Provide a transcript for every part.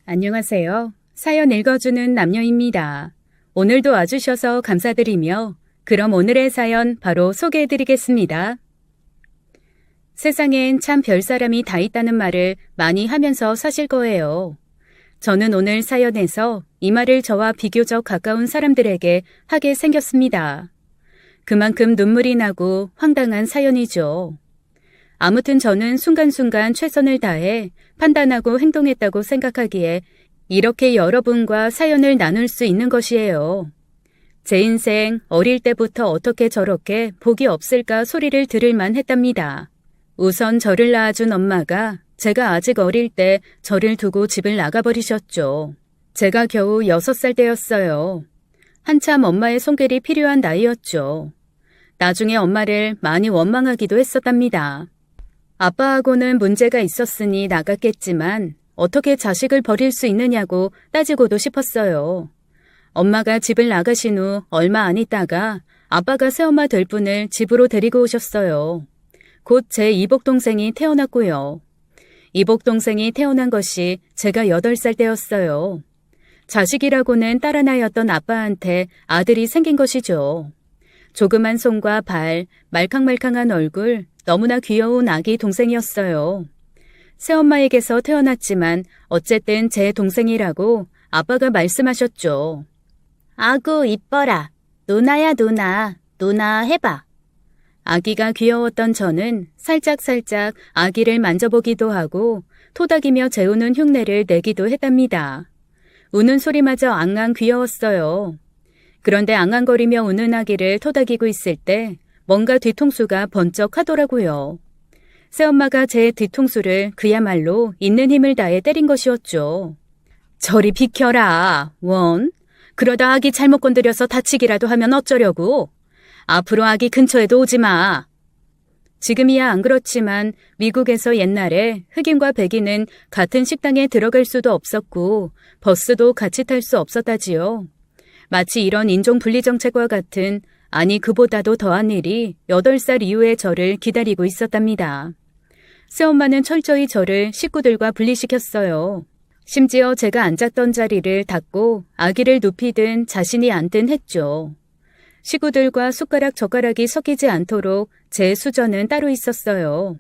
안녕하세요. 사연 읽어주는 남녀입니다. 오늘도 와주셔서 감사드리며 그럼 오늘의 사연 바로 소개해드리겠습니다. 세상엔 참 별사람이 다 있다는 말을 많이 하면서 사실 거예요. 저는 오늘 사연에서 이 말을 저와 비교적 가까운 사람들에게 하게 생겼습니다. 그만큼 눈물이 나고 황당한 사연이죠. 아무튼 저는 순간순간 최선을 다해 판단하고 행동했다고 생각하기에 이렇게 여러분과 사연을 나눌 수 있는 것이에요. 제 인생 어릴 때부터 어떻게 저렇게 복이 없을까 소리를 들을만 했답니다. 우선 저를 낳아준 엄마가 제가 아직 어릴 때 저를 두고 집을 나가버리셨죠. 제가 겨우 6살 때였어요. 한참 엄마의 손길이 필요한 나이였죠. 나중에 엄마를 많이 원망하기도 했었답니다. 아빠하고는 문제가 있었으니 나갔겠지만 어떻게 자식을 버릴 수 있느냐고 따지고도 싶었어요. 엄마가 집을 나가신 후 얼마 안 있다가 아빠가 새엄마 될 분을 집으로 데리고 오셨어요. 곧 제 이복동생이 태어났고요. 이복동생이 태어난 것이 제가 8살 때였어요. 자식이라고는 딸 하나였던 아빠한테 아들이 생긴 것이죠. 조그만 손과 발, 말캉말캉한 얼굴, 너무나 귀여운 아기 동생이었어요. 새엄마에게서 태어났지만 어쨌든 제 동생이라고 아빠가 말씀하셨죠. 아구 이뻐라. 누나야 누나. 누나 해봐. 아기가 귀여웠던 저는 살짝살짝 아기를 만져보기도 하고 토닥이며 재우는 흉내를 내기도 했답니다. 우는 소리마저 앙앙 귀여웠어요. 그런데 앙앙거리며 우는 아기를 토닥이고 있을 때 뭔가 뒤통수가 번쩍 하더라고요. 새엄마가 제 뒤통수를 그야말로 있는 힘을 다해 때린 것이었죠. 저리 비켜라, 원. 그러다 아기 잘못 건드려서 다치기라도 하면 어쩌려고. 앞으로 아기 근처에도 오지 마. 지금이야 안 그렇지만 미국에서 옛날에 흑인과 백인은 같은 식당에 들어갈 수도 없었고 버스도 같이 탈 수 없었다지요. 마치 이런 인종 분리 정책과 같은 아니 그보다도 더한 일이 8살 이후의 저를 기다리고 있었답니다. 새엄마는 철저히 저를 식구들과 분리시켰어요. 심지어 제가 앉았던 자리를 닫고 아기를 눕히든 자신이 앉든 했죠. 식구들과 숟가락 젓가락이 섞이지 않도록 제 수저는 따로 있었어요.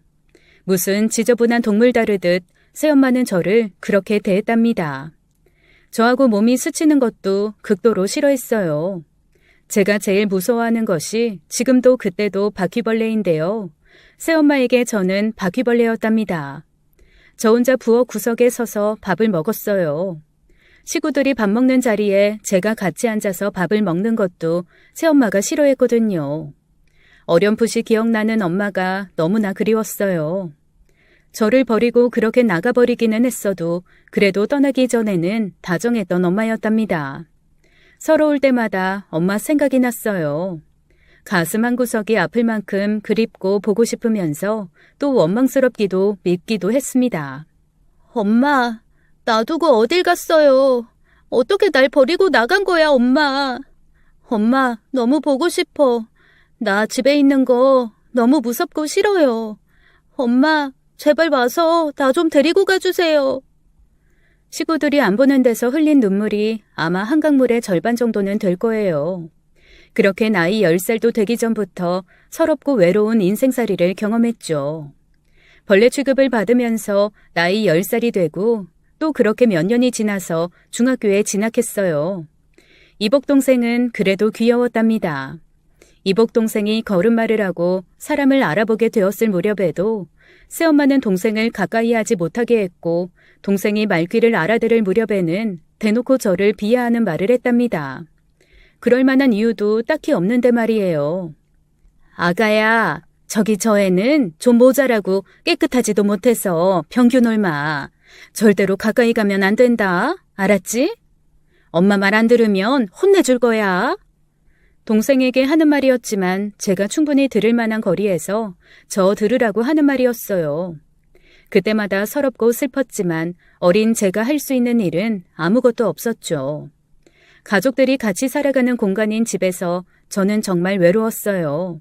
무슨 지저분한 동물 다루듯 새엄마는 저를 그렇게 대했답니다. 저하고 몸이 스치는 것도 극도로 싫어했어요. 제가 제일 무서워하는 것이 지금도 그때도 바퀴벌레인데요. 새엄마에게 저는 바퀴벌레였답니다. 저 혼자 부엌 구석에 서서 밥을 먹었어요. 식구들이 밥 먹는 자리에 제가 같이 앉아서 밥을 먹는 것도 새엄마가 싫어했거든요. 어렴풋이 기억나는 엄마가 너무나 그리웠어요. 저를 버리고 그렇게 나가버리기는 했어도 그래도 떠나기 전에는 다정했던 엄마였답니다. 서러울 때마다 엄마 생각이 났어요. 가슴 한구석이 아플 만큼 그립고 보고 싶으면서 또 원망스럽기도 밉기도 했습니다. 엄마, 놔두고 어딜 갔어요? 어떻게 날 버리고 나간 거야, 엄마? 엄마, 너무 보고 싶어. 나 집에 있는 거 너무 무섭고 싫어요. 엄마, 제발 와서 나 좀 데리고 가주세요. 식구들이 안 보는 데서 흘린 눈물이 아마 한강물의 절반 정도는 될 거예요. 그렇게 나이 10살도 되기 전부터 서럽고 외로운 인생살이를 경험했죠. 벌레 취급을 받으면서 나이 10살이 되고 또 그렇게 몇 년이 지나서 중학교에 진학했어요. 이복동생은 그래도 귀여웠답니다. 이복동생이 걸음마를 하고 사람을 알아보게 되었을 무렵에도 새엄마는 동생을 가까이 하지 못하게 했고 동생이 말귀를 알아들을 무렵에는 대놓고 저를 비하하는 말을 했답니다. 그럴 만한 이유도 딱히 없는데 말이에요. 아가야, 저기 저 애는 좀 모자라고 깨끗하지도 못해서 평균 얼마. 절대로 가까이 가면 안 된다. 알았지? 엄마 말 안 들으면 혼내줄 거야. 동생에게 하는 말이었지만 제가 충분히 들을 만한 거리에서 저 들으라고 하는 말이었어요. 그때마다 서럽고 슬펐지만 어린 제가 할 수 있는 일은 아무것도 없었죠. 가족들이 같이 살아가는 공간인 집에서 저는 정말 외로웠어요.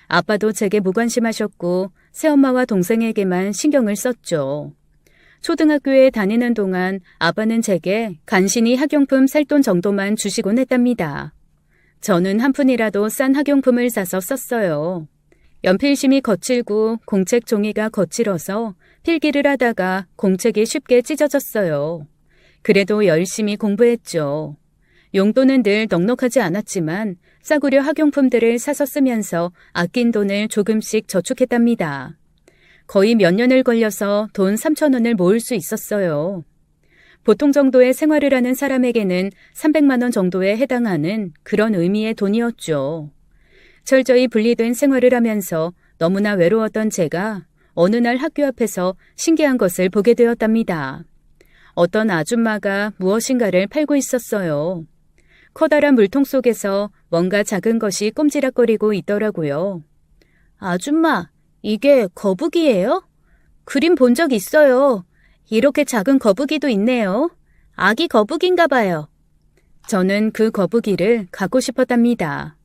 아빠도 제게 무관심하셨고 새엄마와 동생에게만 신경을 썼죠. 초등학교에 다니는 동안 아빠는 제게 간신히 학용품 살 돈 정도만 주시곤 했답니다. 저는 한 푼이라도 싼 학용품을 사서 썼어요. 연필심이 거칠고 공책 종이가 거칠어서 필기를 하다가 공책이 쉽게 찢어졌어요. 그래도 열심히 공부했죠. 용돈은 늘 넉넉하지 않았지만 싸구려 학용품들을 사서 쓰면서 아낀 돈을 조금씩 저축했답니다. 거의 몇 년을 걸려서 돈 3,000원을 모을 수 있었어요. 보통 정도의 생활을 하는 사람에게는 300만 원 정도에 해당하는 그런 의미의 돈이었죠. 철저히 분리된 생활을 하면서 너무나 외로웠던 제가 어느 날 학교 앞에서 신기한 것을 보게 되었답니다. 어떤 아줌마가 무엇인가를 팔고 있었어요. 커다란 물통 속에서 뭔가 작은 것이 꼼지락거리고 있더라고요. 아줌마, 이게 거북이예요? 그림 본 적 있어요. 이렇게 작은 거북이도 있네요. 아기 거북인가 봐요. 저는 그 거북이를 갖고 싶었답니다.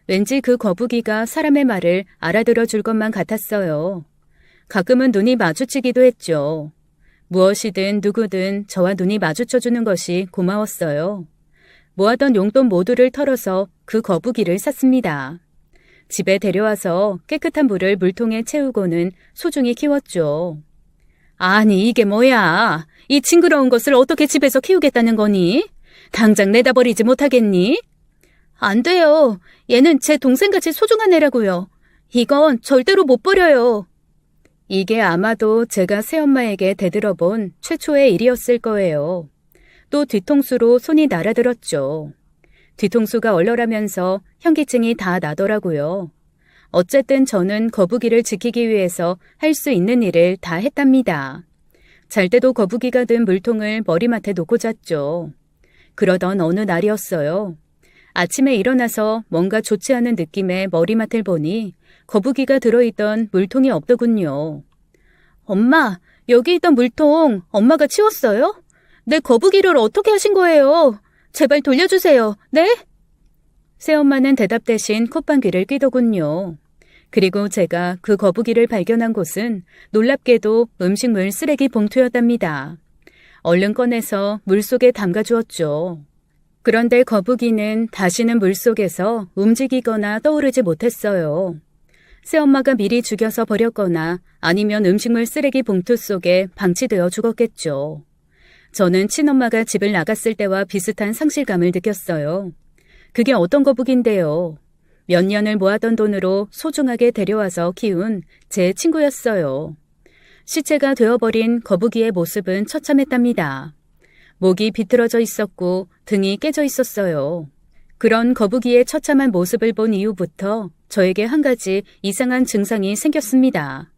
왠지 그 거북이가 사람의 말을 알아들어 줄 것만 같았어요. 가끔은 눈이 마주치기도 했죠. 무엇이든 누구든 저와 눈이 마주쳐주는 것이 고마웠어요. 모아던 용돈 모두를 털어서 그 거북이를 샀습니다. 집에 데려와서 깨끗한 물을 물통에 채우고는 소중히 키웠죠. 아니, 이게 뭐야? 이 징그러운 것을 어떻게 집에서 키우겠다는 거니? 당장 내다버리지 못하겠니? 안 돼요. 얘는 제 동생같이 소중한 애라고요. 이건 절대로 못 버려요. 이게 아마도 제가 새엄마에게 되들어본 최초의 일이었을 거예요. 또 뒤통수로 손이 날아들었죠. 뒤통수가 얼얼하면서 현기증이 다 나더라고요. 어쨌든 저는 거북이를 지키기 위해서 할 수 있는 일을 다 했답니다. 잘 때도 거북이가 든 물통을 머리맡에 놓고 잤죠. 그러던 어느 날이었어요. 아침에 일어나서 뭔가 좋지 않은 느낌의 머리맡을 보니 거북이가 들어있던 물통이 없더군요. 엄마, 여기 있던 물통 엄마가 치웠어요? 내 거북이를 어떻게 하신 거예요? 제발 돌려주세요. 네? 새엄마는 대답 대신 콧방귀를 뀌더군요. 그리고 제가 그 거북이를 발견한 곳은 놀랍게도 음식물 쓰레기 봉투였답니다. 얼른 꺼내서 물속에 담가주었죠. 그런데 거북이는 다시는 물속에서 움직이거나 떠오르지 못했어요. 새엄마가 미리 죽여서 버렸거나 아니면 음식물 쓰레기 봉투 속에 방치되어 죽었겠죠. 저는 친엄마가 집을 나갔을 때와 비슷한 상실감을 느꼈어요. 그게 어떤 거북인데요. 몇 년을 모아던 돈으로 소중하게 데려와서 키운 제 친구였어요. 시체가 되어버린 거북이의 모습은 처참했답니다. 목이 비틀어져 있었고 등이 깨져 있었어요. 그런 거북이의 처참한 모습을 본 이후부터 저에게 한 가지 이상한 증상이 생겼습니다.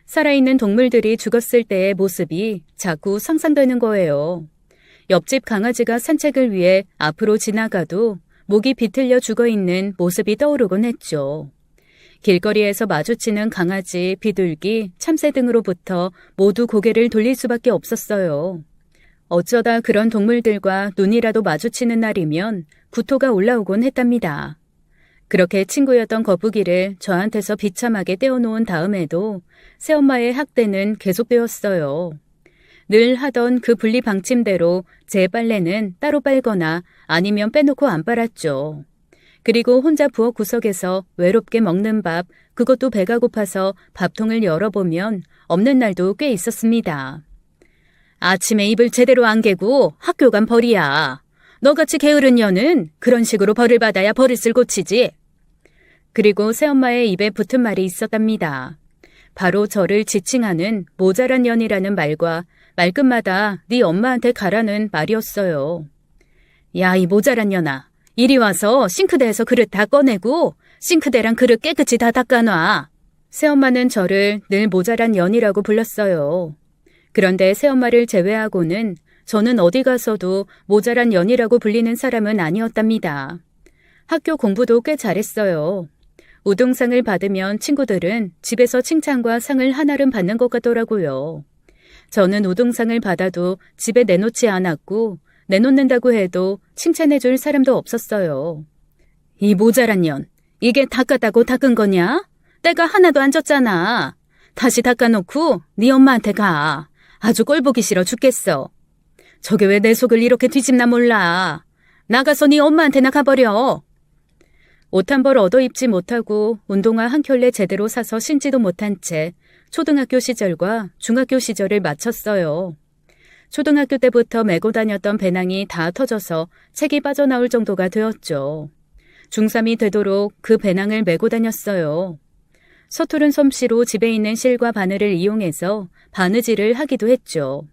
살아있는 동물들이 죽었을 때의 모습이 자꾸 상상되는 거예요. 옆집 강아지가 산책을 위해 앞으로 지나가도 목이 비틀려 죽어있는 모습이 떠오르곤 했죠. 길거리에서 마주치는 강아지, 비둘기, 참새 등으로부터 모두 고개를 돌릴 수밖에 없었어요. 어쩌다 그런 동물들과 눈이라도 마주치는 날이면 구토가 올라오곤 했답니다. 그렇게 친구였던 거북이를 저한테서 비참하게 떼어놓은 다음에도 새엄마의 학대는 계속되었어요. 늘 하던 그 분리 방침대로 제 빨래는 따로 빨거나 아니면 빼놓고 안 빨았죠. 그리고 혼자 부엌 구석에서 외롭게 먹는 밥, 그것도 배가 고파서 밥통을 열어보면 없는 날도 꽤 있었습니다. 아침에 입을 제대로 안 개고 학교 간 벌이야. 너같이 게으른 년은 그런 식으로 벌을 받아야 버릇을 고치지. 그리고 새엄마의 입에 붙은 말이 있었답니다. 바로 저를 지칭하는 모자란 년이라는 말과 말끝마다 네 엄마한테 가라는 말이었어요. 야, 이 모자란 년아. 이리 와서 싱크대에서 그릇 다 꺼내고 싱크대랑 그릇 깨끗이 다 닦아놔. 새엄마는 저를 늘 모자란 년이라고 불렀어요. 그런데 새엄마를 제외하고는 저는 어디 가서도 모자란 년이라고 불리는 사람은 아니었답니다. 학교 공부도 꽤 잘했어요. 우등상을 받으면 친구들은 집에서 칭찬과 상을 한아름 받는 것 같더라고요. 저는 우등상을 받아도 집에 내놓지 않았고 내놓는다고 해도 칭찬해줄 사람도 없었어요. 이 모자란 년, 이게 닦았다고 닦은 거냐? 때가 하나도 안 졌잖아. 다시 닦아놓고 네 엄마한테 가. 아주 꼴보기 싫어 죽겠어. 저게 왜 내 속을 이렇게 뒤집나 몰라. 나가서 네 엄마한테나 가버려. 옷 한 벌 얻어 입지 못하고 운동화 한 켤레 제대로 사서 신지도 못한 채 초등학교 시절과 중학교 시절을 마쳤어요. 초등학교 때부터 메고 다녔던 배낭이 다 터져서 책이 빠져나올 정도가 되었죠. 중3이 되도록 그 배낭을 메고 다녔어요. 서투른 솜씨로 집에 있는 실과 바늘을 이용해서 바느질을 하기도 했죠.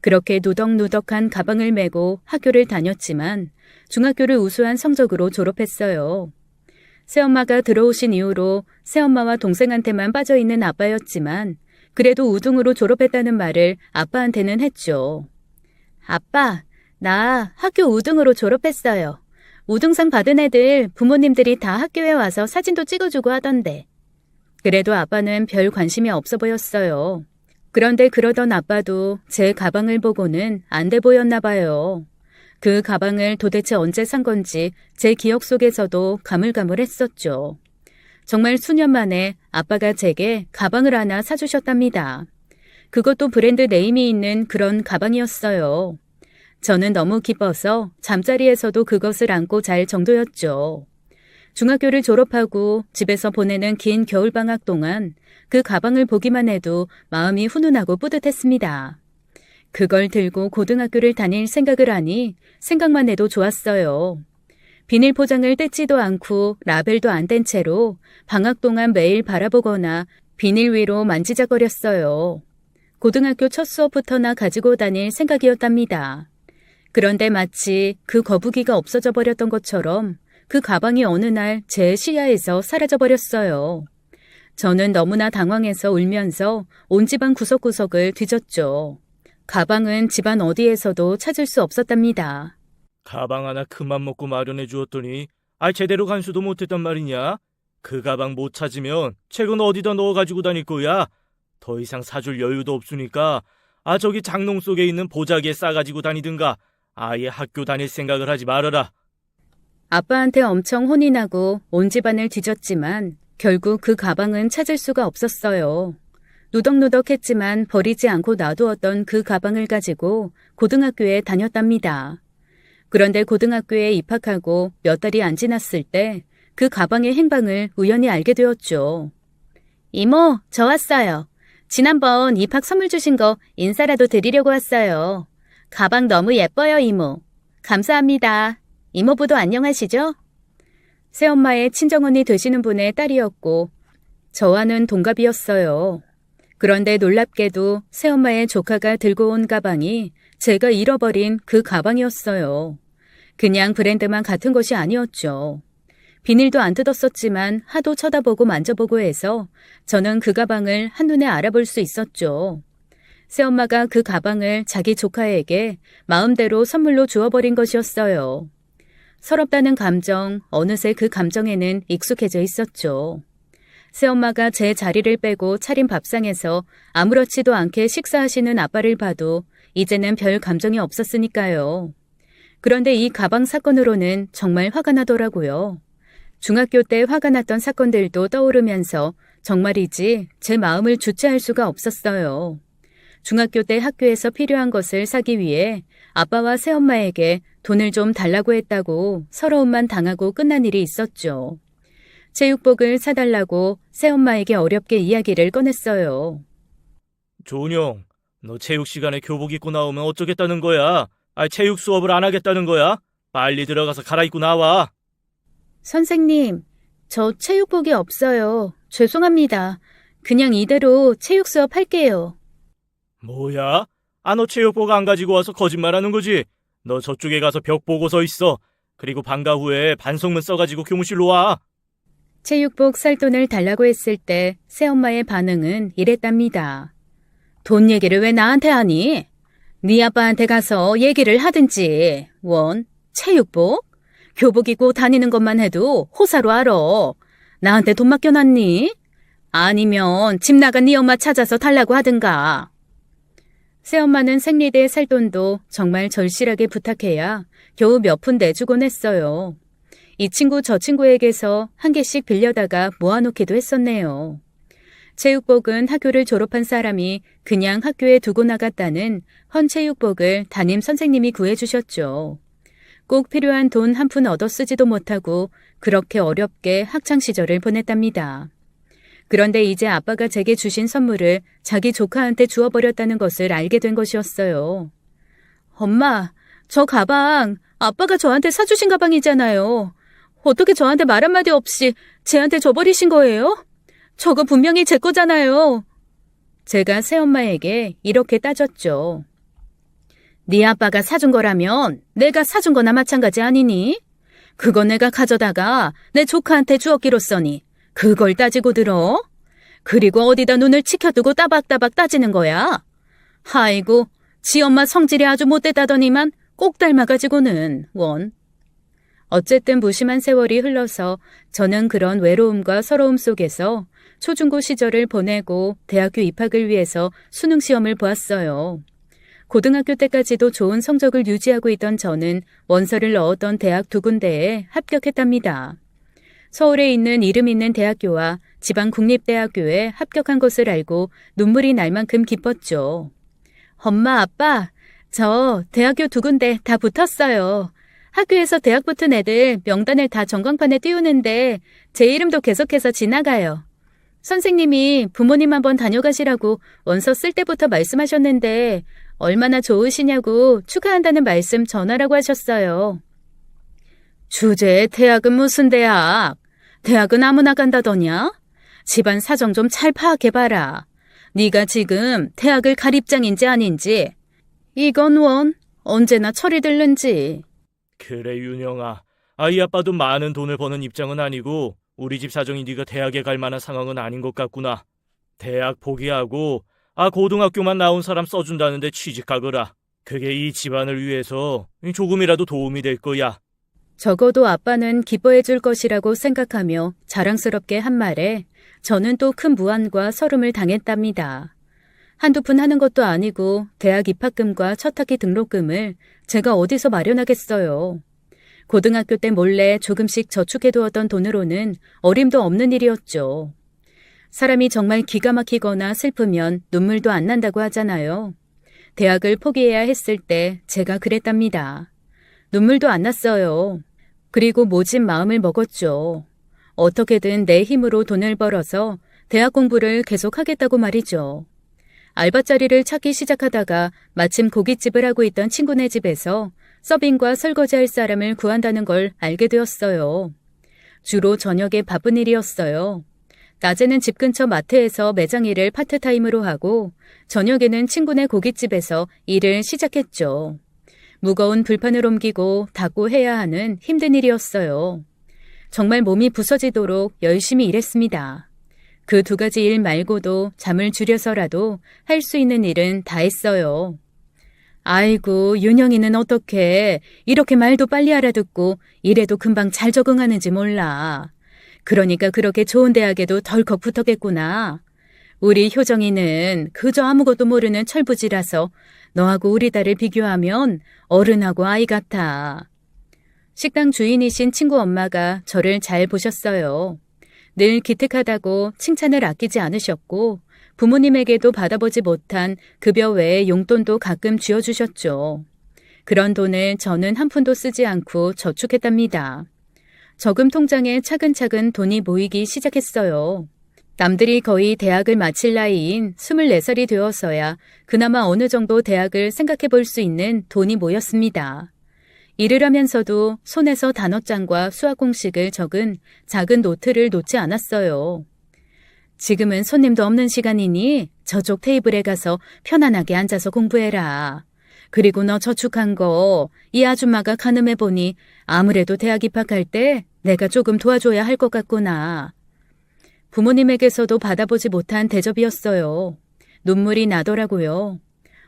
그렇게 누덕누덕한 가방을 메고 학교를 다녔지만 중학교를 우수한 성적으로 졸업했어요. 새엄마가 들어오신 이후로 새엄마와 동생한테만 빠져있는 아빠였지만 그래도 우등으로 졸업했다는 말을 아빠한테는 했죠. 아빠, 나 학교 우등으로 졸업했어요. 우등상 받은 애들 부모님들이 다 학교에 와서 사진도 찍어주고 하던데. 그래도 아빠는 별 관심이 없어 보였어요. 그런데 그러던 아빠도 제 가방을 보고는 안 돼 보였나 봐요. 그 가방을 도대체 언제 산 건지 제 기억 속에서도 가물가물했었죠. 정말 수년 만에 아빠가 제게 가방을 하나 사주셨답니다. 그것도 브랜드 네임이 있는 그런 가방이었어요. 저는 너무 기뻐서 잠자리에서도 그것을 안고 잘 정도였죠. 중학교를 졸업하고 집에서 보내는 긴 겨울방학 동안 그 가방을 보기만 해도 마음이 훈훈하고 뿌듯했습니다. 그걸 들고 고등학교를 다닐 생각을 하니 생각만 해도 좋았어요. 비닐 포장을 뜯지도 않고 라벨도 안 뗀 채로 방학 동안 매일 바라보거나 비닐 위로 만지작거렸어요. 고등학교 첫 수업부터나 가지고 다닐 생각이었답니다. 그런데 마치 그 거북이가 없어져 버렸던 것처럼 그 가방이 어느 날 제 시야에서 사라져 버렸어요. 저는 너무나 당황해서 울면서 온 집안 구석구석을 뒤졌죠. 가방은 집안 어디에서도 찾을 수 없었답니다. 가방 하나 큰맘 먹고 마련해 주었더니 제대로 간수도 못했단 말이냐? 그 가방 못 찾으면 책은 어디다 넣어 가지고 다닐 거야? 더 이상 사줄 여유도 없으니까 저기 장롱 속에 있는 보자기에 싸가지고 다니든가 아예 학교 다닐 생각을 하지 말아라. 아빠한테 엄청 혼이 나고 온 집안을 뒤졌지만 결국 그 가방은 찾을 수가 없었어요. 누덕누덕했지만 버리지 않고 놔두었던 그 가방을 가지고 고등학교에 다녔답니다. 그런데 고등학교에 입학하고 몇 달이 안 지났을 때 그 가방의 행방을 우연히 알게 되었죠. 이모, 저 왔어요. 지난번 입학 선물 주신 거 인사라도 드리려고 왔어요. 가방 너무 예뻐요, 이모. 감사합니다. 이모부도 안녕하시죠? 새엄마의 친정언니 되시는 분의 딸이었고 저와는 동갑이었어요. 그런데 놀랍게도 새엄마의 조카가 들고 온 가방이 제가 잃어버린 그 가방이었어요. 그냥 브랜드만 같은 것이 아니었죠. 비닐도 안 뜯었었지만 하도 쳐다보고 만져보고 해서 저는 그 가방을 한눈에 알아볼 수 있었죠. 새엄마가 그 가방을 자기 조카에게 마음대로 선물로 주어버린 것이었어요. 서럽다는 감정, 어느새 그 감정에는 익숙해져 있었죠. 새엄마가 제 자리를 빼고 차린 밥상에서 아무렇지도 않게 식사하시는 아빠를 봐도 이제는 별 감정이 없었으니까요. 그런데 이 가방 사건으로는 정말 화가 나더라고요. 중학교 때 화가 났던 사건들도 떠오르면서 정말이지 제 마음을 주체할 수가 없었어요. 중학교 때 학교에서 필요한 것을 사기 위해 아빠와 새엄마에게 돈을 좀 달라고 했다고 서러움만 당하고 끝난 일이 있었죠. 체육복을 사달라고 새엄마에게 어렵게 이야기를 꺼냈어요. 조은영, 너 체육 시간에 교복 입고 나오면 어쩌겠다는 거야? 체육 수업을 안 하겠다는 거야? 빨리 들어가서 갈아입고 나와. 선생님, 저 체육복이 없어요. 죄송합니다. 그냥 이대로 체육 수업 할게요. 뭐야? 너 체육복 안 가지고 와서 거짓말하는 거지? 너 저쪽에 가서 벽 보고 서 있어. 그리고 방과 후에 반성문 써가지고 교무실로 와. 체육복 살 돈을 달라고 했을 때 새엄마의 반응은 이랬답니다. 돈 얘기를 왜 나한테 하니? 네 아빠한테 가서 얘기를 하든지. 원, 체육복? 교복 입고 다니는 것만 해도 호사로 알아. 나한테 돈 맡겨놨니? 아니면 집 나간 네 엄마 찾아서 달라고 하든가. 새엄마는 생리대 살 돈도 정말 절실하게 부탁해야 겨우 몇 푼 내주곤 했어요. 이 친구 저 친구에게서 한 개씩 빌려다가 모아놓기도 했었네요. 체육복은 학교를 졸업한 사람이 그냥 학교에 두고 나갔다는 헌체육복을 담임 선생님이 구해주셨죠. 꼭 필요한 돈 한 푼 얻어 쓰지도 못하고 그렇게 어렵게 학창시절을 보냈답니다. 그런데 이제 아빠가 제게 주신 선물을 자기 조카한테 주어버렸다는 것을 알게 된 것이었어요. 엄마, 저 가방 아빠가 저한테 사주신 가방이잖아요. 어떻게 저한테 말 한마디 없이 쟤한테 줘버리신 거예요? 저거 분명히 제 거잖아요. 제가 새엄마에게 이렇게 따졌죠. 네 아빠가 사준 거라면 내가 사준 거나 마찬가지 아니니? 그거 내가 가져다가 내 조카한테 주었기로써니 그걸 따지고 들어? 그리고 어디다 눈을 치켜두고 따박따박 따지는 거야? 아이고, 지 엄마 성질이 아주 못됐다더니만 꼭 닮아가지고는 원. 어쨌든 무심한 세월이 흘러서 저는 그런 외로움과 서러움 속에서 초중고 시절을 보내고 대학교 입학을 위해서 수능 시험을 보았어요. 고등학교 때까지도 좋은 성적을 유지하고 있던 저는 원서를 넣었던 대학 2군데에 합격했답니다. 서울에 있는 이름 있는 대학교와 지방 국립대학교에 합격한 것을 알고 눈물이 날 만큼 기뻤죠. 엄마, 아빠, 저 대학교 2군데 다 붙었어요. 학교에서 대학 붙은 애들 명단을 다 전광판에 띄우는데 제 이름도 계속해서 지나가요. 선생님이 부모님 한번 다녀가시라고 원서 쓸 때부터 말씀하셨는데 얼마나 좋으시냐고 축하한다는 말씀 전하라고 하셨어요. 주제 대학은 무슨 대학? 대학은 아무나 간다더냐? 집안 사정 좀 잘 파악해봐라. 네가 지금 대학을 갈 입장인지 아닌지. 이건 원 언제나 철이 들는지. 그래, 윤영아. 아이 아빠도 많은 돈을 버는 입장은 아니고 우리 집 사정이 네가 대학에 갈 만한 상황은 아닌 것 같구나. 대학 포기하고 고등학교만 나온 사람 써준다는데 취직하거라. 그게 이 집안을 위해서 조금이라도 도움이 될 거야. 적어도 아빠는 기뻐해 줄 것이라고 생각하며 자랑스럽게 한 말에 저는 또 큰 무안과 서름을 당했답니다. 한두 푼 하는 것도 아니고 대학 입학금과 첫 학기 등록금을 제가 어디서 마련하겠어요. 고등학교 때 몰래 조금씩 저축해두었던 돈으로는 어림도 없는 일이었죠. 사람이 정말 기가 막히거나 슬프면 눈물도 안 난다고 하잖아요. 대학을 포기해야 했을 때 제가 그랬답니다. 눈물도 안 났어요. 그리고 모진 마음을 먹었죠. 어떻게든 내 힘으로 돈을 벌어서 대학 공부를 계속하겠다고 말이죠. 알바자리를 찾기 시작하다가 마침 고깃집을 하고 있던 친구네 집에서 서빙과 설거지할 사람을 구한다는 걸 알게 되었어요. 주로 저녁에 바쁜 일이었어요. 낮에는 집 근처 마트에서 매장 일을 파트타임으로 하고 저녁에는 친구네 고깃집에서 일을 시작했죠. 무거운 불판을 옮기고 닦고 해야 하는 힘든 일이었어요. 정말 몸이 부서지도록 열심히 일했습니다. 그 2가지 일 말고도 잠을 줄여서라도 할 수 있는 일은 다 했어요. 아이고, 윤영이는 어떻게 이렇게 말도 빨리 알아듣고 이래도 금방 잘 적응하는지 몰라. 그러니까 그렇게 좋은 대학에도 덜컥 붙었겠구나. 우리 효정이는 그저 아무것도 모르는 철부지라서 너하고 우리 딸을 비교하면 어른하고 아이 같아. 식당 주인이신 친구 엄마가 저를 잘 보셨어요. 늘 기특하다고 칭찬을 아끼지 않으셨고 부모님에게도 받아보지 못한 급여 외에 용돈도 가끔 쥐어주셨죠. 그런 돈을 저는 한 푼도 쓰지 않고 저축했답니다. 저금 통장에 차근차근 돈이 모이기 시작했어요. 남들이 거의 대학을 마칠 나이인 24살이 되어서야 그나마 어느 정도 대학을 생각해 볼 수 있는 돈이 모였습니다. 일을 하면서도 손에서 단어장과 수학 공식을 적은 작은 노트를 놓지 않았어요. 지금은 손님도 없는 시간이니 저쪽 테이블에 가서 편안하게 앉아서 공부해라. 그리고 너 저축한 거 이 아줌마가 가늠해 보니 아무래도 대학 입학할 때 내가 조금 도와줘야 할 것 같구나. 부모님에게서도 받아보지 못한 대접이었어요. 눈물이 나더라고요.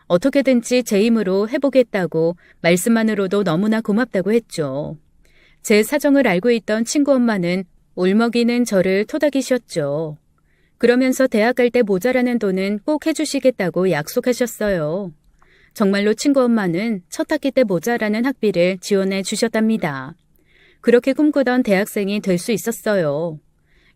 어떻게든지 제 힘으로 해보겠다고 말씀만으로도 너무나 고맙다고 했죠. 제 사정을 알고 있던 친구 엄마는 울먹이는 저를 토닥이셨죠. 그러면서 대학 갈 때 모자라는 돈은 꼭 해주시겠다고 약속하셨어요. 정말로 친구 엄마는 첫 학기 때 모자라는 학비를 지원해 주셨답니다. 그렇게 꿈꾸던 대학생이 될 수 있었어요.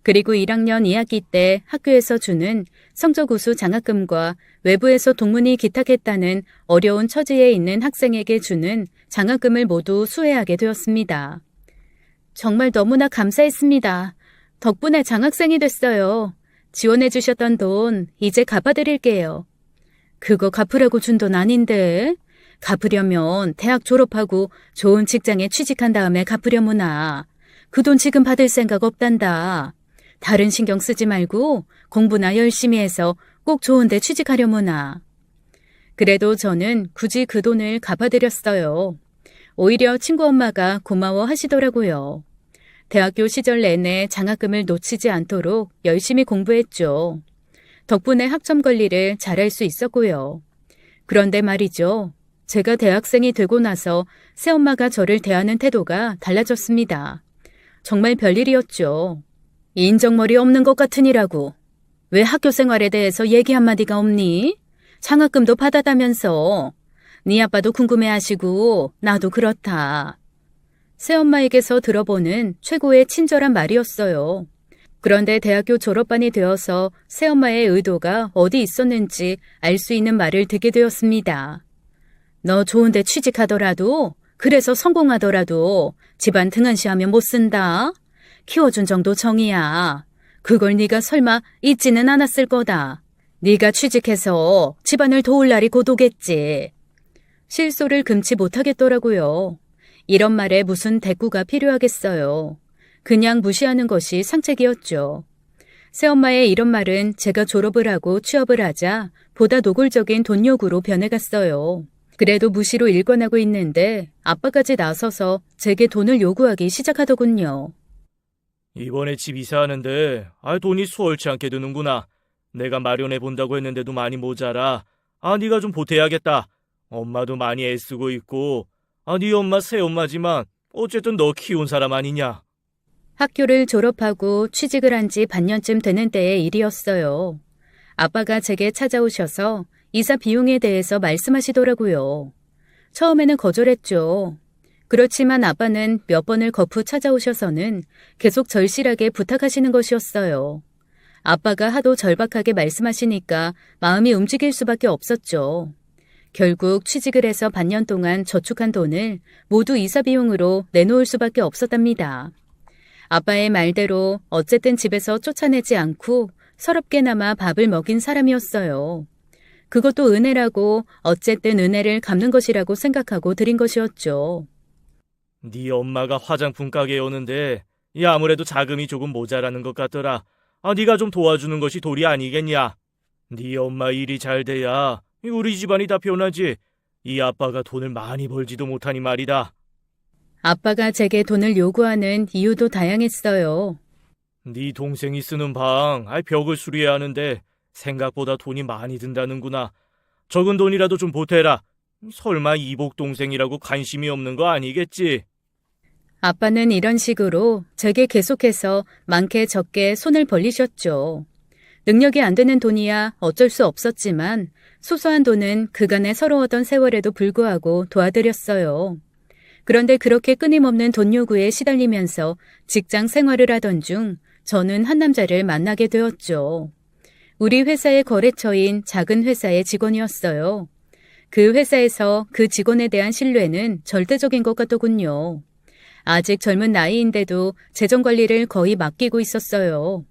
그리고 1학년 2학기 때 학교에서 주는 성적 우수 장학금과 외부에서 동문이 기탁했다는 어려운 처지에 있는 학생에게 주는 장학금을 모두 수혜하게 되었습니다. 정말 너무나 감사했습니다. 덕분에 장학생이 됐어요. 지원해 주셨던 돈 이제 갚아드릴게요. 그거 갚으라고 준 돈 아닌데? 갚으려면 대학 졸업하고 좋은 직장에 취직한 다음에 갚으려무나. 그 돈 지금 받을 생각 없단다. 다른 신경 쓰지 말고 공부나 열심히 해서 꼭 좋은 데 취직하려무나. 그래도 저는 굳이 그 돈을 갚아드렸어요. 오히려 친구 엄마가 고마워하시더라고요. 대학교 시절 내내 장학금을 놓치지 않도록 열심히 공부했죠. 덕분에 학점 관리를 잘할 수 있었고요. 그런데 말이죠. 제가 대학생이 되고 나서 새엄마가 저를 대하는 태도가 달라졌습니다. 정말 별일이었죠. 인정머리 없는 것 같으니라고. 왜 학교 생활에 대해서 얘기 한마디가 없니? 장학금도 받았다면서. 네 아빠도 궁금해하시고 나도 그렇다. 새엄마에게서 들어보는 최고의 친절한 말이었어요. 그런데 대학교 졸업반이 되어서 새엄마의 의도가 어디 있었는지 알 수 있는 말을 듣게 되었습니다. 너 좋은데 취직하더라도, 그래서 성공하더라도 집안 등한시하면 못 쓴다. 키워준 정도 정이야. 그걸 네가 설마 잊지는 않았을 거다. 네가 취직해서 집안을 도울 날이 곧 오겠지. 실소를 금치 못하겠더라고요. 이런 말에 무슨 대꾸가 필요하겠어요. 그냥 무시하는 것이 상책이었죠. 새엄마의 이런 말은 제가 졸업을 하고 취업을 하자 보다 노골적인 돈 요구로 변해갔어요. 그래도 무시로 일관하고 있는데 아빠까지 나서서 제게 돈을 요구하기 시작하더군요. 이번에 집 이사하는데 돈이 수월치 않게 드는구나. 내가 마련해 본다고 했는데도 많이 모자라. 네가 좀 보태야겠다. 엄마도 많이 애쓰고 있고. 네 엄마 새엄마지만 어쨌든 너 키운 사람 아니냐. 학교를 졸업하고 취직을 한 지 반년쯤 되는 때의 일이었어요. 아빠가 제게 찾아오셔서 이사 비용에 대해서 말씀하시더라고요. 처음에는 거절했죠. 그렇지만 아빠는 몇 번을 거푸 찾아오셔서는 계속 절실하게 부탁하시는 것이었어요. 아빠가 하도 절박하게 말씀하시니까 마음이 움직일 수밖에 없었죠. 결국 취직을 해서 반년 동안 저축한 돈을 모두 이사 비용으로 내놓을 수밖에 없었답니다. 아빠의 말대로 어쨌든 집에서 쫓아내지 않고 서럽게나마 밥을 먹인 사람이었어요. 그것도 은혜라고 어쨌든 은혜를 갚는 것이라고 생각하고 드린 것이었죠. 네 엄마가 화장품 가게 여는데 아무래도 자금이 조금 모자라는 것 같더라. 네가 좀 도와주는 것이 도리 아니겠냐. 네 엄마 일이 잘 돼야 우리 집안이 다 변하지. 이 아빠가 돈을 많이 벌지도 못하니 말이다. 아빠가 제게 돈을 요구하는 이유도 다양했어요. 네 동생이 쓰는 방, 벽을 수리해야 하는데 생각보다 돈이 많이 든다는구나. 적은 돈이라도 좀 보태라. 설마 이복 동생이라고 관심이 없는 거 아니겠지? 아빠는 이런 식으로 제게 계속해서 많게 적게 손을 벌리셨죠. 능력이 안 되는 돈이야 어쩔 수 없었지만 소소한 돈은 그간의 서러웠던 세월에도 불구하고 도와드렸어요. 그런데 그렇게 끊임없는 돈 요구에 시달리면서 직장 생활을 하던 중 저는 한 남자를 만나게 되었죠. 우리 회사의 거래처인 작은 회사의 직원이었어요. 그 회사에서 그 직원에 대한 신뢰는 절대적인 것 같더군요. 아직 젊은 나이인데도 재정 관리를 거의 맡기고 있었어요.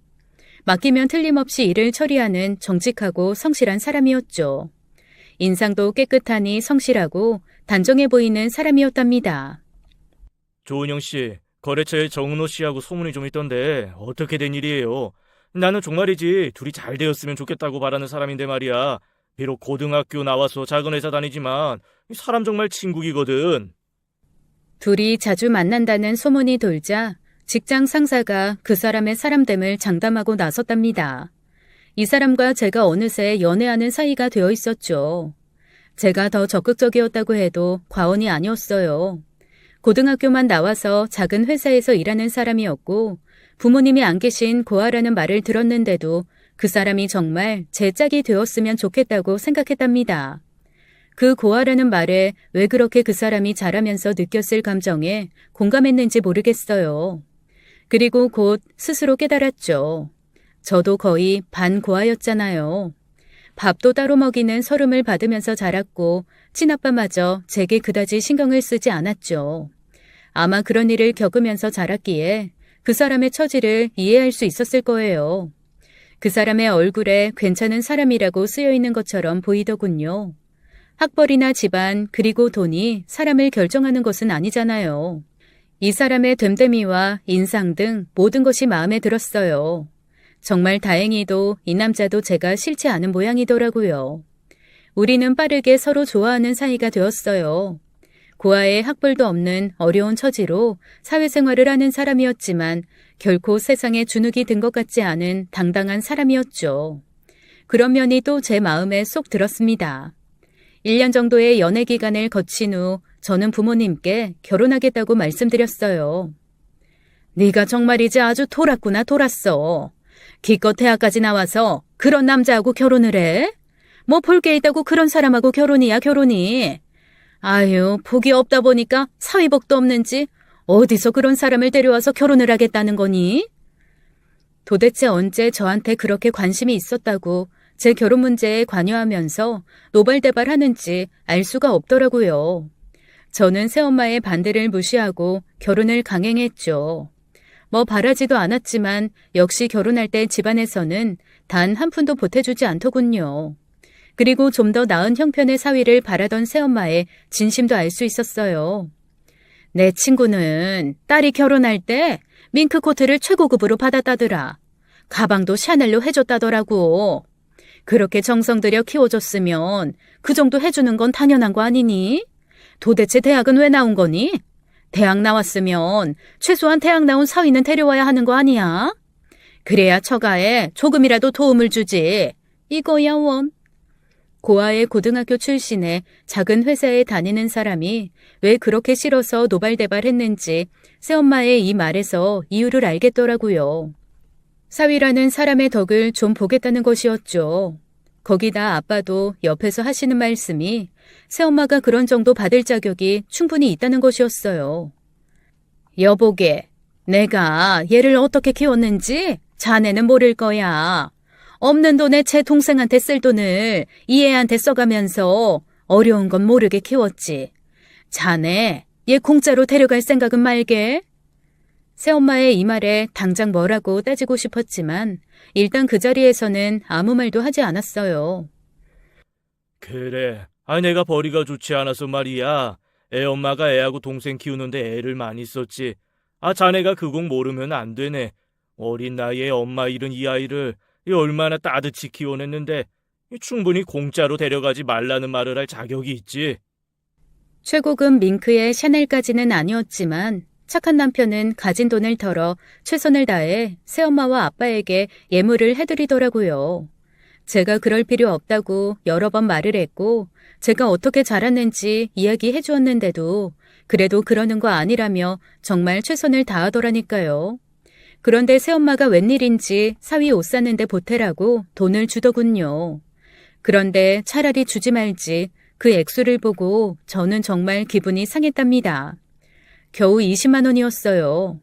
맡기면 틀림없이 일을 처리하는 정직하고 성실한 사람이었죠. 인상도 깨끗하니 성실하고 단정해 보이는 사람이었답니다. 조은영 씨, 거래처에 정은호 씨하고 소문이 좀 있던데 어떻게 된 일이에요? 나는 정말이지 둘이 잘 되었으면 좋겠다고 바라는 사람인데 말이야. 비록 고등학교 나와서 작은 회사 다니지만 사람 정말 친구이거든. 둘이 자주 만난다는 소문이 돌자 직장 상사가 그 사람의 사람됨을 장담하고 나섰답니다. 이 사람과 제가 어느새 연애하는 사이가 되어 있었죠. 제가 더 적극적이었다고 해도 과언이 아니었어요. 고등학교만 나와서 작은 회사에서 일하는 사람이었고 부모님이 안 계신 고아라는 말을 들었는데도 그 사람이 정말 제 짝이 되었으면 좋겠다고 생각했답니다. 그 고아라는 말에 왜 그렇게 그 사람이 자라면서 느꼈을 감정에 공감했는지 모르겠어요. 그리고 곧 스스로 깨달았죠. 저도 거의 반고아였잖아요. 밥도 따로 먹이는 서름을 받으면서 자랐고 친아빠마저 제게 그다지 신경을 쓰지 않았죠. 아마 그런 일을 겪으면서 자랐기에 그 사람의 처지를 이해할 수 있었을 거예요. 그 사람의 얼굴에 괜찮은 사람이라고 쓰여 있는 것처럼 보이더군요. 학벌이나 집안 그리고 돈이 사람을 결정하는 것은 아니잖아요. 이 사람의 됨됨이와 인상 등 모든 것이 마음에 들었어요. 정말 다행히도 이 남자도 제가 싫지 않은 모양이더라고요. 우리는 빠르게 서로 좋아하는 사이가 되었어요. 고아의 학벌도 없는 어려운 처지로 사회생활을 하는 사람이었지만 결코 세상에 주눅이 든 것 같지 않은 당당한 사람이었죠. 그런 면이 또 제 마음에 쏙 들었습니다. 1년 정도의 연애 기간을 거친 후 저는 부모님께 결혼하겠다고 말씀드렸어요. 네가 정말이지 아주 돌았구나 돌았어. 기껏 대학까지 나와서 그런 남자하고 결혼을 해? 뭐 볼 게 있다고 그런 사람하고 결혼이야 결혼이. 아유 복이 없다 보니까 사위복도 없는지 어디서 그런 사람을 데려와서 결혼을 하겠다는 거니? 도대체 언제 저한테 그렇게 관심이 있었다고 제 결혼 문제에 관여하면서 노발대발하는지 알 수가 없더라고요. 저는 새엄마의 반대를 무시하고 결혼을 강행했죠. 뭐 바라지도 않았지만 역시 결혼할 때 집안에서는 단 한 푼도 보태주지 않더군요. 그리고 좀 더 나은 형편의 사위를 바라던 새엄마의 진심도 알 수 있었어요. 내 친구는 딸이 결혼할 때 밍크코트를 최고급으로 받았다더라. 가방도 샤넬로 해줬다더라고. 그렇게 정성 들여 키워줬으면 그 정도 해주는 건 당연한 거 아니니? 도대체 대학은 왜 나온 거니? 대학 나왔으면 최소한 대학 나온 사위는 데려와야 하는 거 아니야? 그래야 처가에 조금이라도 도움을 주지. 이거야 원. 고아의 고등학교 출신의 작은 회사에 다니는 사람이 왜 그렇게 싫어서 노발대발했는지 새엄마의 이 말에서 이유를 알겠더라고요. 사위라는 사람의 덕을 좀 보겠다는 것이었죠. 거기다 아빠도 옆에서 하시는 말씀이 새엄마가 그런 정도 받을 자격이 충분히 있다는 것이었어요. 여보게, 내가 얘를 어떻게 키웠는지 자네는 모를 거야. 없는 돈에 제 동생한테 쓸 돈을 이 애한테 써가면서 어려운 건 모르게 키웠지. 자네, 얘 공짜로 데려갈 생각은 말게. 새엄마의 이 말에 당장 뭐라고 따지고 싶었지만 일단 그 자리에서는 아무 말도 하지 않았어요. 그래. 내가 벌이가 좋지 않아서 말이야. 애 엄마가 애하고 동생 키우는데 애를 많이 썼지. 자네가 그 공 모르면 안 되네. 어린 나이에 엄마 잃은 이 아이를 얼마나 따뜻히 키워냈는데 충분히 공짜로 데려가지 말라는 말을 할 자격이 있지. 최고급 밍크의 샤넬까지는 아니었지만 착한 남편은 가진 돈을 털어 최선을 다해 새엄마와 아빠에게 예물을 해드리더라고요. 제가 그럴 필요 없다고 여러 번 말을 했고 제가 어떻게 자랐는지 이야기해 주었는데도 그래도 그러는 거 아니라며 정말 최선을 다하더라니까요. 그런데 새엄마가 웬일인지 사위 옷 샀는데 보태라고 돈을 주더군요. 그런데 차라리 주지 말지 그 액수를 보고 저는 정말 기분이 상했답니다. 겨우 20만 원이었어요.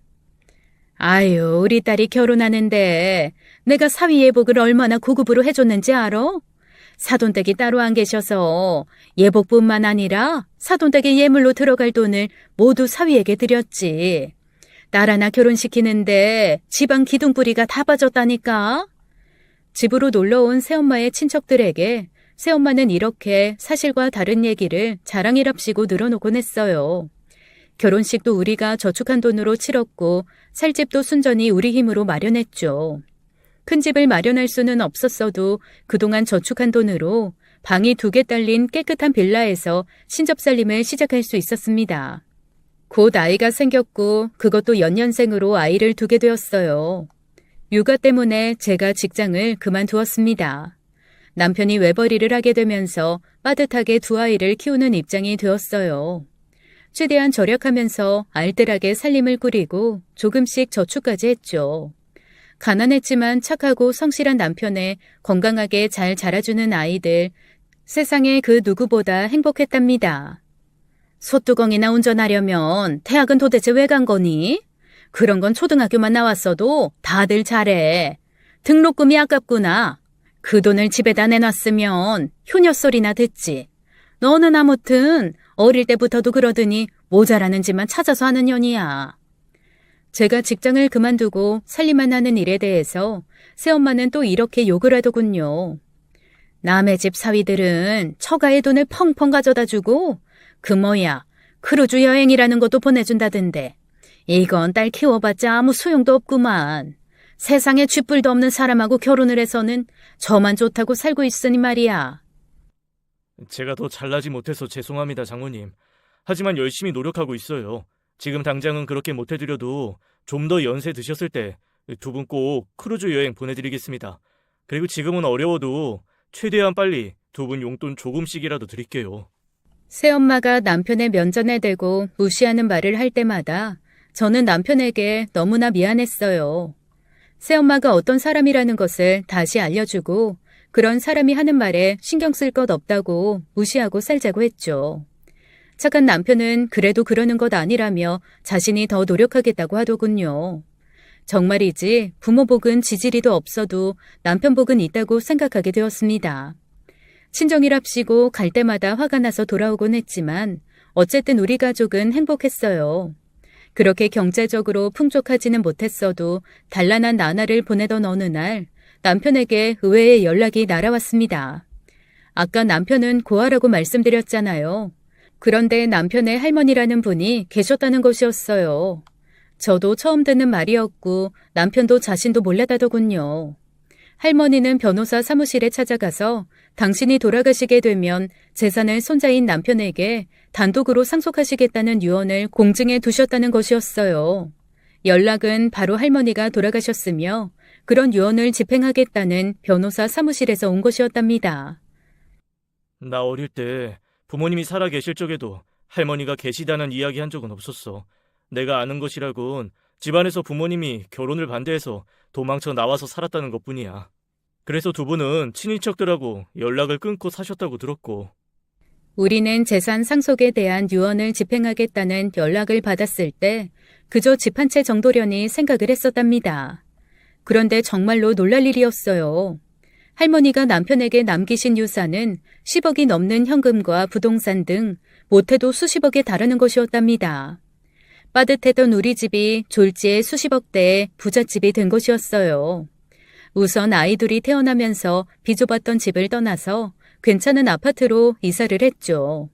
아유, 우리 딸이 결혼하는데 내가 사위 예복을 얼마나 고급으로 해줬는지 알아? 사돈댁이 따로 안 계셔서 예복뿐만 아니라 사돈댁의 예물로 들어갈 돈을 모두 사위에게 드렸지. 딸 하나 결혼시키는데 집안 기둥뿌리가 다 빠졌다니까. 집으로 놀러온 새엄마의 친척들에게 새엄마는 이렇게 사실과 다른 얘기를 자랑이랍시고 늘어놓곤 했어요. 결혼식도 우리가 저축한 돈으로 치렀고 살 집도 순전히 우리 힘으로 마련했죠. 큰 집을 마련할 수는 없었어도 그동안 저축한 돈으로 방이 2개 딸린 깨끗한 빌라에서 신접살림을 시작할 수 있었습니다. 곧 아이가 생겼고 그것도 연년생으로 아이를 두게 되었어요. 육아 때문에 제가 직장을 그만두었습니다. 남편이 외벌이를 하게 되면서 빠듯하게 2아이를 키우는 입장이 되었어요. 최대한 절약하면서 알뜰하게 살림을 꾸리고 조금씩 저축까지 했죠. 가난했지만 착하고 성실한 남편에 건강하게 잘 자라주는 아이들, 세상에 그 누구보다 행복했답니다. 소뚜껑이나 운전하려면 대학은 도대체 왜 간 거니? 그런 건 초등학교만 나왔어도 다들 잘해. 등록금이 아깝구나. 그 돈을 집에다 내놨으면 효녀 소리나 듣지. 너는 아무튼 어릴 때부터도 그러더니 모자라는지만 찾아서 하는 년이야. 제가 직장을 그만두고 살림만 하는 일에 대해서 새엄마는 또 이렇게 욕을 하더군요. 남의 집 사위들은 처가의 돈을 펑펑 가져다 주고 크루즈 여행이라는 것도 보내준다던데 이건 딸 키워봤자 아무 소용도 없구만. 세상에 쥐뿔도 없는 사람하고 결혼을 해서는 저만 좋다고 살고 있으니 말이야. 제가 더 잘나지 못해서 죄송합니다, 장모님. 하지만 열심히 노력하고 있어요. 지금 당장은 그렇게 못해드려도 좀 더 연세 드셨을 때 두 분 꼭 크루즈 여행 보내드리겠습니다. 그리고 지금은 어려워도 최대한 빨리 두 분 용돈 조금씩이라도 드릴게요. 새엄마가 남편의 면전에 대고 무시하는 말을 할 때마다 저는 남편에게 너무나 미안했어요. 새엄마가 어떤 사람이라는 것을 다시 알려주고 그런 사람이 하는 말에 신경 쓸 것 없다고 무시하고 살자고 했죠. 착한 남편은 그래도 그러는 것 아니라며 자신이 더 노력하겠다고 하더군요. 정말이지 부모 복은 지지리도 없어도 남편 복은 있다고 생각하게 되었습니다. 친정이랍시고 갈 때마다 화가 나서 돌아오곤 했지만 어쨌든 우리 가족은 행복했어요. 그렇게 경제적으로 풍족하지는 못했어도 단란한 나날을 보내던 어느 날 남편에게 의외의 연락이 날아왔습니다. 아까 남편은 고아라고 말씀드렸잖아요. 그런데 남편의 할머니라는 분이 계셨다는 것이었어요. 저도 처음 듣는 말이었고 남편도 자신도 몰랐다더군요. 할머니는 변호사 사무실에 찾아가서 당신이 돌아가시게 되면 재산을 손자인 남편에게 단독으로 상속하시겠다는 유언을 공증해 두셨다는 것이었어요. 연락은 바로 할머니가 돌아가셨으며 그런 유언을 집행하겠다는 변호사 사무실에서 온 것이었답니다. 나 어릴 때 부모님이 살아 계실 적에도 할머니가 계시다는 이야기 한 적은 없었어. 내가 아는 것이라곤 집안에서 부모님이 결혼을 반대해서 도망쳐 나와서 살았다는 것뿐이야. 그래서 두 분은 친인척들하고 연락을 끊고 사셨다고 들었고. 우리는 재산 상속에 대한 유언을 집행하겠다는 연락을 받았을 때 그저 집 한 채 정도려니 생각을 했었답니다. 그런데 정말로 놀랄 일이었어요. 할머니가 남편에게 남기신 유산은 10억이 넘는 현금과 부동산 등 못해도 수십억에 달하는 것이었답니다. 빠듯했던 우리 집이 졸지에 수십억대의 부잣집이 된 것이었어요. 우선 아이들이 태어나면서 비좁았던 집을 떠나서 괜찮은 아파트로 이사를 했죠.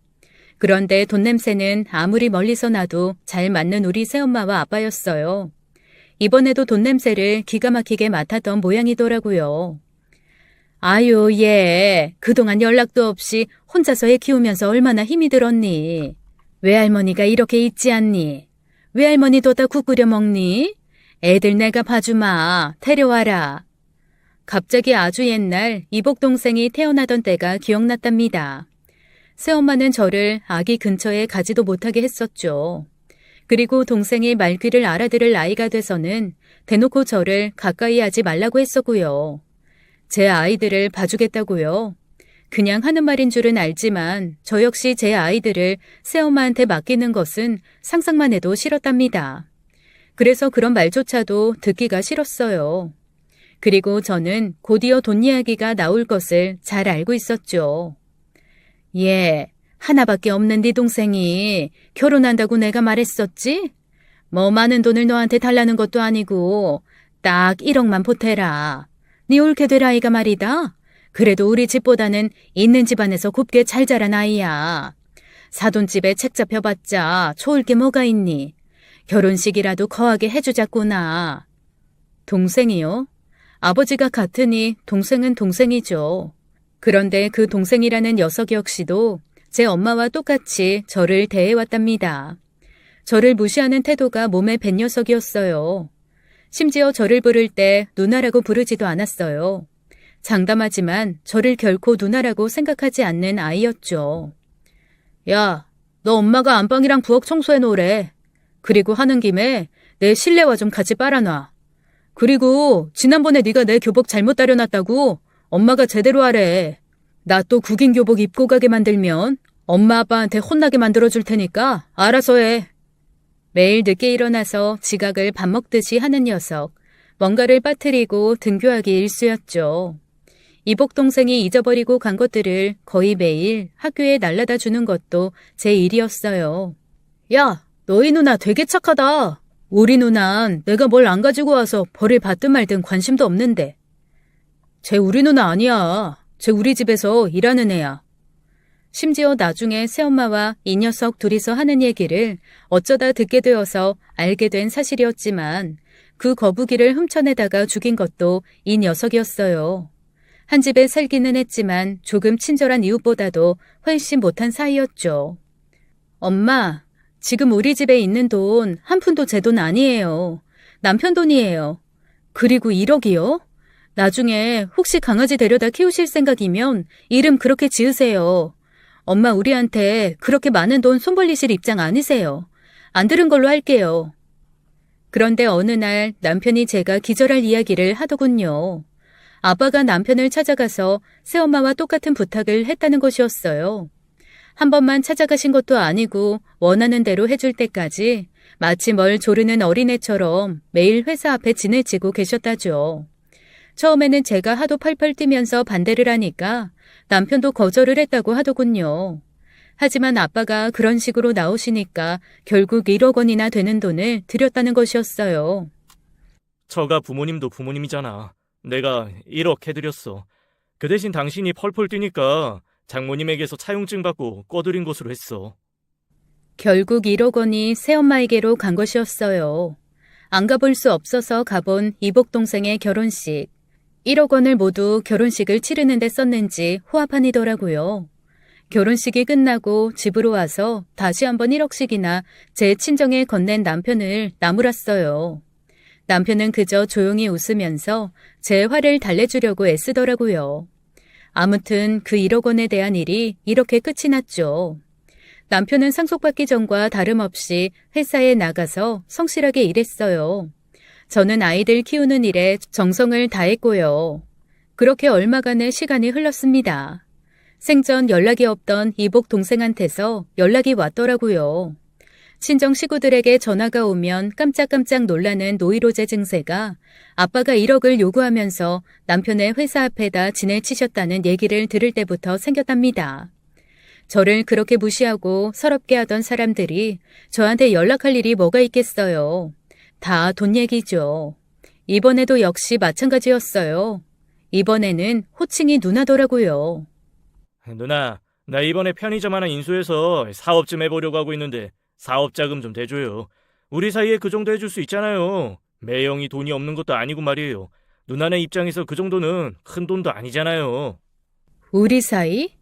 그런데 돈 냄새는 아무리 멀리서 나도 잘 맡는 우리 새엄마와 아빠였어요. 이번에도 돈 냄새를 기가 막히게 맡았던 모양이더라고요. 아유, 얘 그동안 연락도 없이 혼자서 애 키우면서 얼마나 힘이 들었니? 외할머니가 이렇게 있지 않니? 외할머니도 다 국 끓여 먹니? 애들 내가 봐주마. 데려와라. 갑자기 아주 옛날 이복 동생이 태어나던 때가 기억났답니다. 새엄마는 저를 아기 근처에 가지도 못하게 했었죠. 그리고 동생이 말귀를 알아들을 나이가 돼서는 대놓고 저를 가까이 하지 말라고 했었고요. 제 아이들을 봐주겠다고요. 그냥 하는 말인 줄은 알지만 저 역시 제 아이들을 새엄마한테 맡기는 것은 상상만 해도 싫었답니다. 그래서 그런 말조차도 듣기가 싫었어요. 그리고 저는 곧이어 돈 이야기가 나올 것을 잘 알고 있었죠. 예, 하나밖에 없는 네 동생이 결혼한다고 내가 말했었지? 뭐 많은 돈을 너한테 달라는 것도 아니고 딱 1억만 보태라. 네 옳게 될 아이가 말이다. 그래도 우리 집보다는 있는 집안에서 곱게 잘 자란 아이야. 사돈집에 책 잡혀봤자 좋을 게 뭐가 있니? 결혼식이라도 거하게 해주자꾸나. 동생이요? 아버지가 같으니 동생은 동생이죠. 그런데 그 동생이라는 녀석 역시도 제 엄마와 똑같이 저를 대해왔답니다. 저를 무시하는 태도가 몸에 밴 녀석이었어요. 심지어 저를 부를 때 누나라고 부르지도 않았어요. 장담하지만 저를 결코 누나라고 생각하지 않는 아이였죠. 야, 너 엄마가 안방이랑 부엌 청소해 놓으래. 그리고 하는 김에 내 실내화 좀 같이 빨아놔. 그리고 지난번에 네가 내 교복 잘못 다려놨다고 엄마가 제대로 하래. 나 또 국인 교복 입고 가게 만들면 엄마 아빠한테 혼나게 만들어줄 테니까 알아서 해. 매일 늦게 일어나서 지각을 밥 먹듯이 하는 녀석. 뭔가를 빠뜨리고 등교하기 일쑤였죠. 이복 동생이 잊어버리고 간 것들을 거의 매일 학교에 날라다 주는 것도 제 일이었어요. 야, 너희 누나 되게 착하다. 우리 누난 내가 뭘 안 가지고 와서 벌을 받든 말든 관심도 없는데. 쟤 우리 누나 아니야. 쟤 우리 집에서 일하는 애야. 심지어 나중에 새엄마와 이 녀석 둘이서 하는 얘기를 어쩌다 듣게 되어서 알게 된 사실이었지만 그 거북이를 훔쳐내다가 죽인 것도 이 녀석이었어요. 한 집에 살기는 했지만 조금 친절한 이웃보다도 훨씬 못한 사이였죠. 엄마, 지금 우리 집에 있는 돈 한 푼도 제 돈 아니에요. 남편 돈이에요. 그리고 1억이요? 나중에 혹시 강아지 데려다 키우실 생각이면 이름 그렇게 지으세요. 엄마 우리한테 그렇게 많은 돈 손 벌리실 입장 아니세요. 안 들은 걸로 할게요. 그런데 어느 날 남편이 제가 기절할 이야기를 하더군요. 아빠가 남편을 찾아가서 새엄마와 똑같은 부탁을 했다는 것이었어요. 한 번만 찾아가신 것도 아니고 원하는 대로 해줄 때까지 마치 뭘 조르는 어린애처럼 매일 회사 앞에 진을 치고 계셨다죠. 처음에는 제가 하도 펄펄 뛰면서 반대를 하니까 남편도 거절을 했다고 하더군요. 하지만 아빠가 그런 식으로 나오시니까 결국 1억 원이나 되는 돈을 드렸다는 것이었어요. 저가 부모님도 부모님이잖아. 내가 1억 해드렸어. 그 대신 당신이 펄펄 뛰니까 장모님에게서 차용증 받고 꺼드린 것으로 했어. 결국 1억 원이 새엄마에게로 간 것이었어요. 안 가볼 수 없어서 가본 이복 동생의 결혼식. 1억 원을 모두 결혼식을 치르는 데 썼는지 호화판이더라고요. 결혼식이 끝나고 집으로 와서 다시 한번 1억씩이나 제 친정에 건넨 남편을 나무랐어요. 남편은 그저 조용히 웃으면서 제 화를 달래주려고 애쓰더라고요. 아무튼 그 1억 원에 대한 일이 이렇게 끝이 났죠. 남편은 상속받기 전과 다름없이 회사에 나가서 성실하게 일했어요. 저는 아이들 키우는 일에 정성을 다했고요. 그렇게 얼마간의 시간이 흘렀습니다. 생전 연락이 없던 이복 동생한테서 연락이 왔더라고요. 친정 식구들에게 전화가 오면 깜짝깜짝 놀라는 노이로제 증세가 아빠가 1억을 요구하면서 남편의 회사 앞에다 진을 치셨다는 얘기를 들을 때부터 생겼답니다. 저를 그렇게 무시하고 서럽게 하던 사람들이 저한테 연락할 일이 뭐가 있겠어요. 다 돈 얘기죠. 이번에도 역시 마찬가지였어요. 이번에는 호칭이 누나더라고요. 누나, 나 이번에 편의점 하나 인수해서 사업 좀 해보려고 하고 있는데 사업 자금 좀 대줘요. 우리 사이에 그 정도 해줄 수 있잖아요. 매형이 돈이 없는 것도 아니고 말이에요. 누나네 입장에서 그 정도는 큰 돈도 아니잖아요. 우리 사이?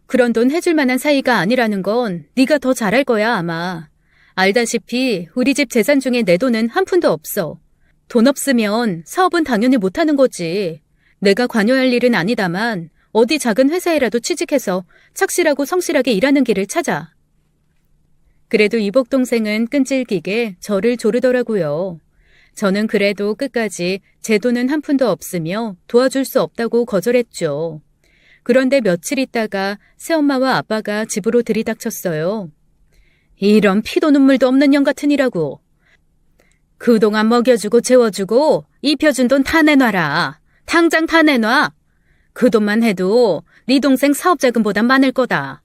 그런 돈 해줄 만한 사이가 아니라는 건 네가 더 잘할 거야 아마. 알다시피 우리 집 재산 중에 내 돈은 한 푼도 없어. 돈 없으면 사업은 당연히 못하는 거지. 내가 관여할 일은 아니다만 어디 작은 회사에라도 취직해서 착실하고 성실하게 일하는 길을 찾아. 그래도 이복 동생은 끈질기게 저를 조르더라고요. 저는 그래도 끝까지 제 돈은 한 푼도 없으며 도와줄 수 없다고 거절했죠. 그런데 며칠 있다가 새엄마와 아빠가 집으로 들이닥쳤어요. 이런 피도 눈물도 없는 년 같으니라고. 그동안 먹여주고 재워주고 입혀준 돈 다 내놔라. 당장 다 내놔. 그 돈만 해도 네 동생 사업자금보단 많을 거다.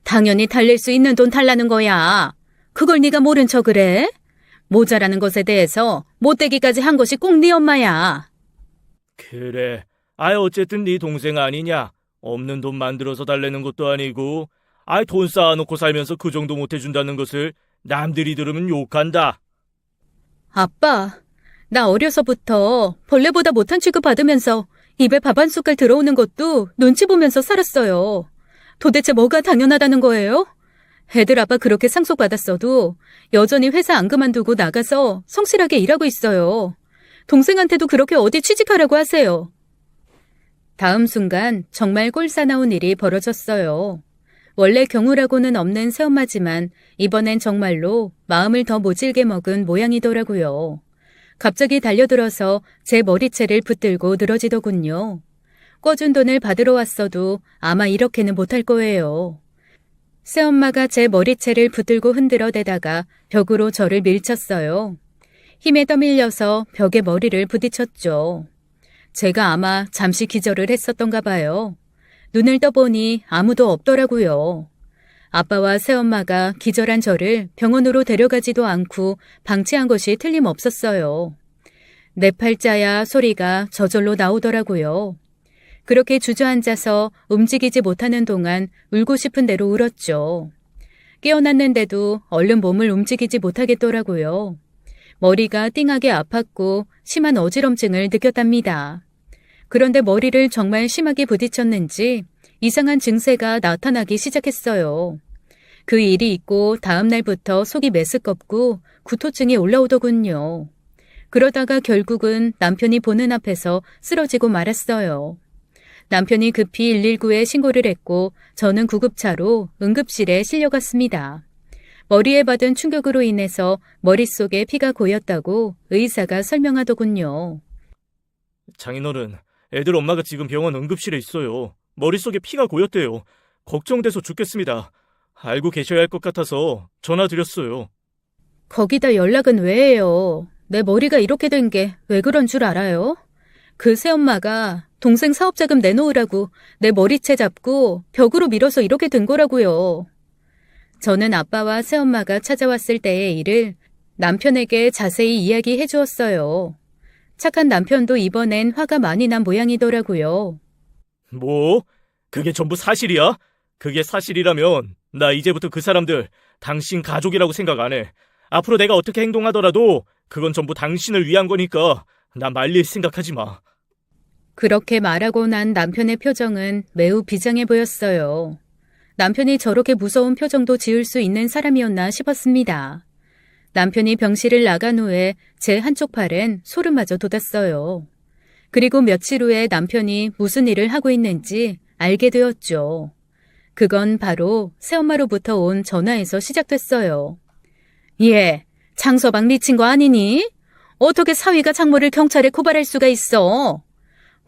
당연히 달릴 수 있는 돈 달라는 거야. 그걸 네가 모른 척을 해? 모자라는 것에 대해서 못되기까지 한 것이 꼭 네 엄마야. 그래. 어쨌든 네 동생 아니냐. 없는 돈 만들어서 달래는 것도 아니고 돈 쌓아놓고 살면서 그 정도 못 해준다는 것을 남들이 들으면 욕한다. 아빠, 나 어려서부터 벌레보다 못한 취급 받으면서 입에 밥 한 숟갈 들어오는 것도 눈치 보면서 살았어요. 도대체 뭐가 당연하다는 거예요? 애들 아빠 그렇게 상속받았어도 여전히 회사 안 그만두고 나가서 성실하게 일하고 있어요. 동생한테도 그렇게 어디 취직하라고 하세요. 다음 순간 정말 꼴사나운 일이 벌어졌어요. 원래 경우라고는 없는 새엄마지만 이번엔 정말로 마음을 더 모질게 먹은 모양이더라고요. 갑자기 달려들어서 제 머리채를 붙들고 늘어지더군요. 꿔준 돈을 받으러 왔어도 아마 이렇게는 못할 거예요. 새엄마가 제 머리채를 붙들고 흔들어대다가 벽으로 저를 밀쳤어요. 힘에 떠밀려서 벽에 머리를 부딪혔죠. 제가 아마 잠시 기절을 했었던가 봐요. 눈을 떠보니 아무도 없더라고요. 아빠와 새엄마가 기절한 저를 병원으로 데려가지도 않고 방치한 것이 틀림없었어요. 내 팔자야 소리가 저절로 나오더라고요. 그렇게 주저앉아서 움직이지 못하는 동안 울고 싶은 대로 울었죠. 깨어났는데도 얼른 몸을 움직이지 못하겠더라고요. 머리가 띵하게 아팠고 심한 어지럼증을 느꼈답니다. 그런데 머리를 정말 심하게 부딪혔는지 이상한 증세가 나타나기 시작했어요. 그 일이 있고 다음 날부터 속이 메스껍고 구토증이 올라오더군요. 그러다가 결국은 남편이 보는 앞에서 쓰러지고 말았어요. 남편이 급히 119에 신고를 했고 저는 구급차로 응급실에 실려갔습니다. 머리에 받은 충격으로 인해서 머릿속에 피가 고였다고 의사가 설명하더군요. 장인어른, 애들 엄마가 지금 병원 응급실에 있어요. 머릿속에 피가 고였대요. 걱정돼서 죽겠습니다. 알고 계셔야 할 것 같아서 전화드렸어요. 거기다 연락은 왜 해요? 내 머리가 이렇게 된 게 왜 그런 줄 알아요? 그 새엄마가 동생 사업자금 내놓으라고 내 머리채 잡고 벽으로 밀어서 이렇게 된 거라고요. 저는 아빠와 새엄마가 찾아왔을 때의 일을 남편에게 자세히 이야기해 주었어요. 착한 남편도 이번엔 화가 많이 난 모양이더라고요. 뭐? 그게 전부 사실이야? 그게 사실이라면 나 이제부터 그 사람들 당신 가족이라고 생각 안 해. 앞으로 내가 어떻게 행동하더라도 그건 전부 당신을 위한 거니까 나 말릴 생각하지 마. 그렇게 말하고 난 남편의 표정은 매우 비장해 보였어요. 남편이 저렇게 무서운 표정도 지을 수 있는 사람이었나 싶었습니다. 남편이 병실을 나간 후에 제 한쪽 팔엔 소름마저 돋았어요. 그리고 며칠 후에 남편이 무슨 일을 하고 있는지 알게 되었죠. 그건 바로 새엄마로부터 온 전화에서 시작됐어요. 얘, 장서방 미친 거 아니니? 어떻게 사위가 장모를 경찰에 고발할 수가 있어?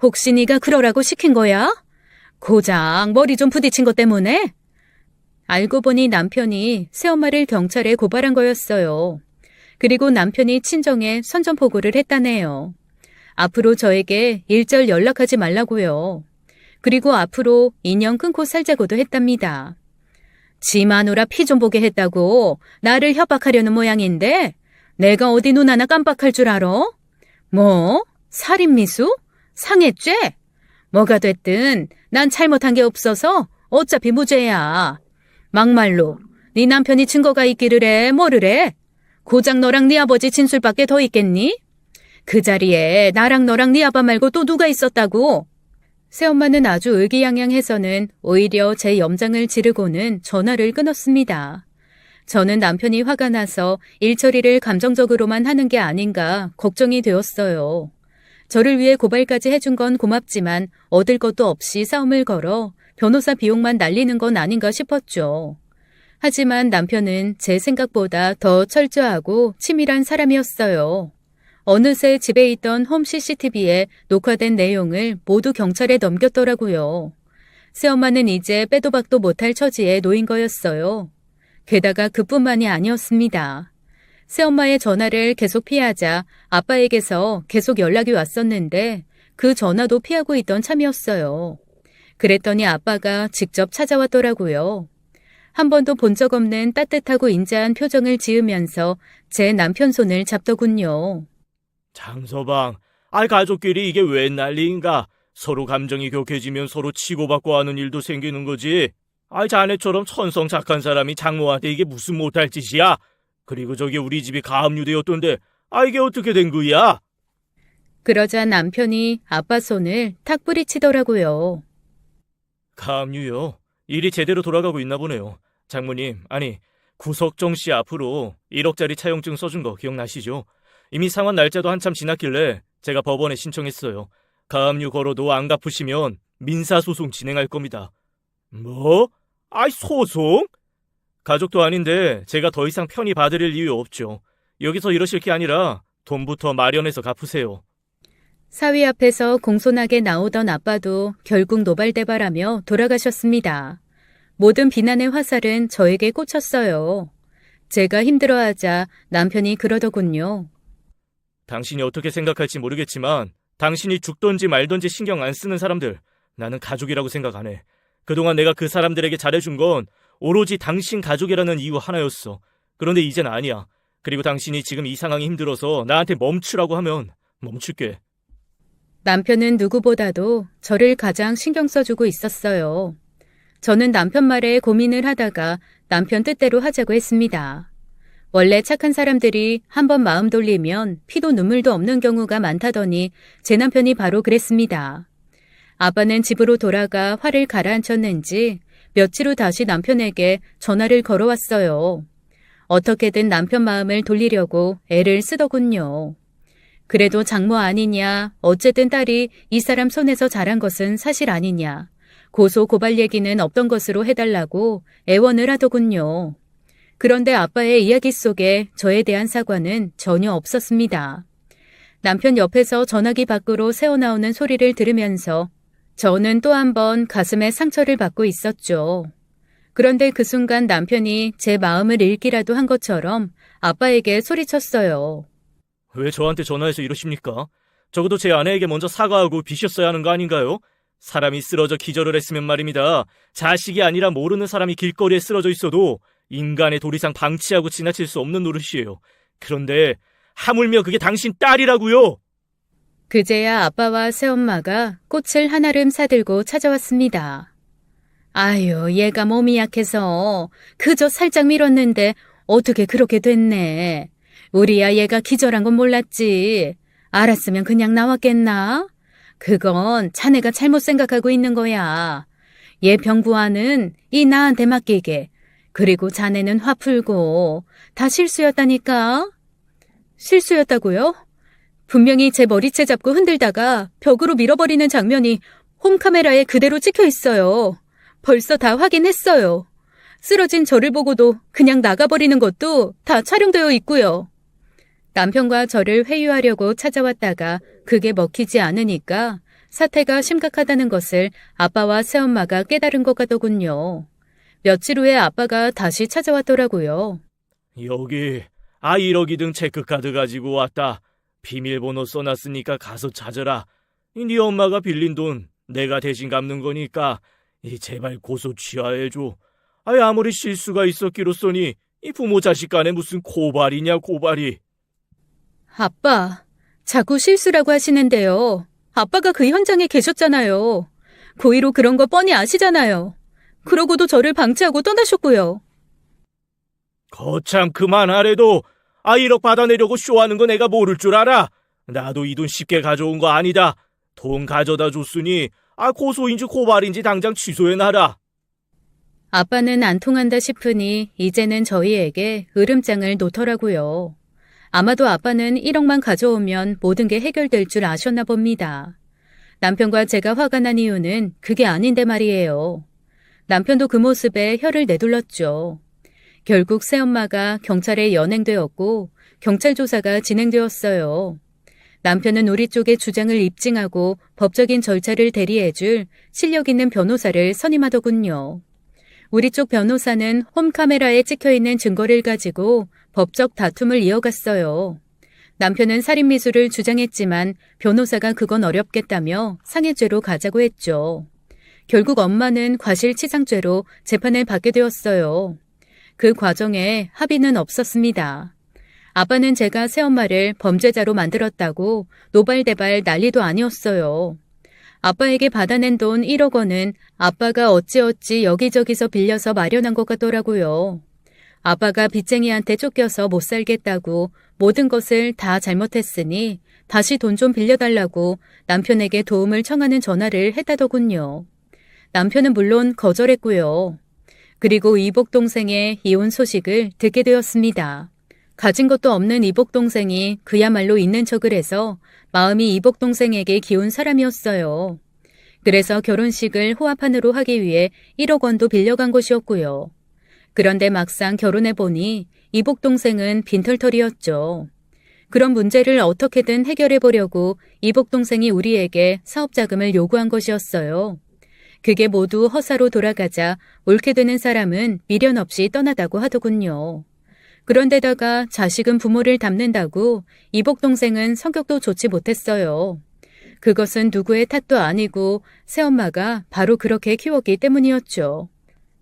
혹시 네가 그러라고 시킨 거야? 고작 머리 좀 부딪힌 것 때문에? 알고 보니 남편이 새엄마를 경찰에 고발한 거였어요. 그리고 남편이 친정에 선전포고를 했다네요. 앞으로 저에게 일절 연락하지 말라고요. 그리고 앞으로 인연 끊고 살자고도 했답니다. 지 마누라 피 좀 보게 했다고 나를 협박하려는 모양인데 내가 어디 눈 하나 깜빡할 줄 알아? 뭐? 살인미수? 상해죄? 뭐가 됐든 난 잘못한 게 없어서 어차피 무죄야. 막말로 네 남편이 증거가 있기를 해 뭐를 해? 고작 너랑 네 아버지 진술밖에 더 있겠니? 그 자리에 나랑 너랑 네 아빠 말고 또 누가 있었다고? 새엄마는 아주 의기양양해서는 오히려 제 염장을 지르고는 전화를 끊었습니다. 저는 남편이 화가 나서 일 처리를 감정적으로만 하는 게 아닌가 걱정이 되었어요. 저를 위해 고발까지 해준 건 고맙지만 얻을 것도 없이 싸움을 걸어 변호사 비용만 날리는 건 아닌가 싶었죠. 하지만 남편은 제 생각보다 더 철저하고 치밀한 사람이었어요. 어느새 집에 있던 홈 CCTV에 녹화된 내용을 모두 경찰에 넘겼더라고요. 새엄마는 이제 빼도 박도 못할 처지에 놓인 거였어요. 게다가 그뿐만이 아니었습니다. 새엄마의 전화를 계속 피하자 아빠에게서 계속 연락이 왔었는데 그 전화도 피하고 있던 참이었어요. 그랬더니 아빠가 직접 찾아왔더라고요. 한 번도 본 적 없는 따뜻하고 인자한 표정을 지으면서 제 남편 손을 잡더군요. 장서방, 가족끼리 이게 왜 난리인가? 서로 감정이 격해지면 서로 치고받고 하는 일도 생기는 거지. 자네처럼 천성 착한 사람이 장모한테 이게 무슨 못할 짓이야? 그리고 저기 우리 집이 가압류되었던데 이게 어떻게 된 거야? 그러자 남편이 아빠 손을 탁 뿌리치더라고요. 가압류요? 일이 제대로 돌아가고 있나 보네요. 장모님, 구석정 씨 앞으로 1억짜리 차용증 써준 거 기억나시죠? 이미 상환 날짜도 한참 지났길래 제가 법원에 신청했어요. 가압류 걸어도 안 갚으시면 민사소송 진행할 겁니다. 뭐? 소송? 가족도 아닌데 제가 더 이상 편히 봐드릴 이유 없죠. 여기서 이러실 게 아니라 돈부터 마련해서 갚으세요. 사위 앞에서 공손하게 나오던 아빠도 결국 노발대발하며 돌아가셨습니다. 모든 비난의 화살은 저에게 꽂혔어요. 제가 힘들어하자 남편이 그러더군요. 당신이 어떻게 생각할지 모르겠지만 당신이 죽던지 말던지 신경 안 쓰는 사람들, 나는 가족이라고 생각 안 해. 그동안 내가 그 사람들에게 잘해준 건 오로지 당신 가족이라는 이유 하나였어. 그런데 이젠 아니야. 그리고 당신이 지금 이 상황이 힘들어서 나한테 멈추라고 하면 멈출게. 남편은 누구보다도 저를 가장 신경 써주고 있었어요. 저는 남편 말에 고민을 하다가 남편 뜻대로 하자고 했습니다. 원래 착한 사람들이 한번 마음 돌리면 피도 눈물도 없는 경우가 많다더니 제 남편이 바로 그랬습니다. 아빠는 집으로 돌아가 화를 가라앉혔는지 며칠 후 다시 남편에게 전화를 걸어왔어요. 어떻게든 남편 마음을 돌리려고 애를 쓰더군요. 그래도 장모 아니냐, 어쨌든 딸이 이 사람 손에서 자란 것은 사실 아니냐, 고소 고발 얘기는 없던 것으로 해달라고 애원을 하더군요. 그런데 아빠의 이야기 속에 저에 대한 사과는 전혀 없었습니다. 남편 옆에서 전화기 밖으로 새어나오는 소리를 들으면서 저는 또 한 번 가슴에 상처를 받고 있었죠. 그런데 그 순간 남편이 제 마음을 읽기라도 한 것처럼 아빠에게 소리쳤어요. 왜 저한테 전화해서 이러십니까? 적어도 제 아내에게 먼저 사과하고 비셨어야 하는 거 아닌가요? 사람이 쓰러져 기절을 했으면 말입니다. 자식이 아니라 모르는 사람이 길거리에 쓰러져 있어도 인간의 도리상 방치하고 지나칠 수 없는 노릇이에요. 그런데 하물며 그게 당신 딸이라고요. 그제야 아빠와 새엄마가 꽃을 한아름 사들고 찾아왔습니다. 아유, 얘가 몸이 약해서 그저 살짝 밀었는데 어떻게 그렇게 됐네. 우리야 얘가 기절한 건 몰랐지. 알았으면 그냥 나왔겠나? 그건 자네가 잘못 생각하고 있는 거야. 얘 병부아는 이 나한테 맡기게. 그리고 자네는 화 풀고 다 실수였다니까. 실수였다고요? 분명히 제 머리채 잡고 흔들다가 벽으로 밀어버리는 장면이 홈카메라에 그대로 찍혀 있어요. 벌써 다 확인했어요. 쓰러진 저를 보고도 그냥 나가버리는 것도 다 촬영되어 있고요. 남편과 저를 회유하려고 찾아왔다가 그게 먹히지 않으니까 사태가 심각하다는 것을 아빠와 새엄마가 깨달은 것 같더군요. 며칠 후에 아빠가 다시 찾아왔더라고요. 여기 1억 2등 체크카드 가지고 왔다. 비밀번호 써놨으니까 가서 찾아라. 네 엄마가 빌린 돈 내가 대신 갚는 거니까 제발 고소 취하해줘. 아무리 실수가 있었기로써니 이 부모 자식 간에 무슨 고발이냐 고발이. 아빠, 자꾸 실수라고 하시는데요. 아빠가 그 현장에 계셨잖아요. 고의로 그런 거 뻔히 아시잖아요. 그러고도 저를 방치하고 떠나셨고요. 거참 그만하래도 1억 받아내려고 쇼하는 거 내가 모를 줄 알아. 나도 이 돈 쉽게 가져온 거 아니다. 돈 가져다 줬으니 고소인지 고발인지 당장 취소해놔라. 아빠는 안 통한다 싶으니 이제는 저희에게 으름장을 놓더라고요. 아마도 아빠는 1억만 가져오면 모든 게 해결될 줄 아셨나 봅니다. 남편과 제가 화가 난 이유는 그게 아닌데 말이에요. 남편도 그 모습에 혀를 내둘렀죠. 결국 새엄마가 경찰에 연행되었고 경찰 조사가 진행되었어요. 남편은 우리 쪽의 주장을 입증하고 법적인 절차를 대리해줄 실력 있는 변호사를 선임하더군요. 우리 쪽 변호사는 홈카메라에 찍혀있는 증거를 가지고 법적 다툼을 이어갔어요. 남편은 살인미수를 주장했지만 변호사가 그건 어렵겠다며 상해죄로 가자고 했죠. 결국 엄마는 과실치상죄로 재판을 받게 되었어요. 그 과정에 합의는 없었습니다. 아빠는 제가 새엄마를 범죄자로 만들었다고 노발대발 난리도 아니었어요. 아빠에게 받아낸 돈 1억 원은 아빠가 어찌어찌 여기저기서 빌려서 마련한 것 같더라고요. 아빠가 빚쟁이한테 쫓겨서 못 살겠다고 모든 것을 다 잘못했으니 다시 돈 좀 빌려달라고 남편에게 도움을 청하는 전화를 했다더군요. 남편은 물론 거절했고요. 그리고 이복 동생의 이혼 소식을 듣게 되었습니다. 가진 것도 없는 이복 동생이 그야말로 있는 척을 해서 마음이 이복 동생에게 기운 사람이었어요. 그래서 결혼식을 호화판으로 하기 위해 1억 원도 빌려간 것이었고요. 그런데 막상 결혼해보니 이복 동생은 빈털털이었죠. 그런 문제를 어떻게든 해결해보려고 이복 동생이 우리에게 사업 자금을 요구한 것이었어요. 그게 모두 허사로 돌아가자 옳게 되는 사람은 미련 없이 떠나다고 하더군요. 그런데다가 자식은 부모를 닮는다고 이복 동생은 성격도 좋지 못했어요. 그것은 누구의 탓도 아니고 새엄마가 바로 그렇게 키웠기 때문이었죠.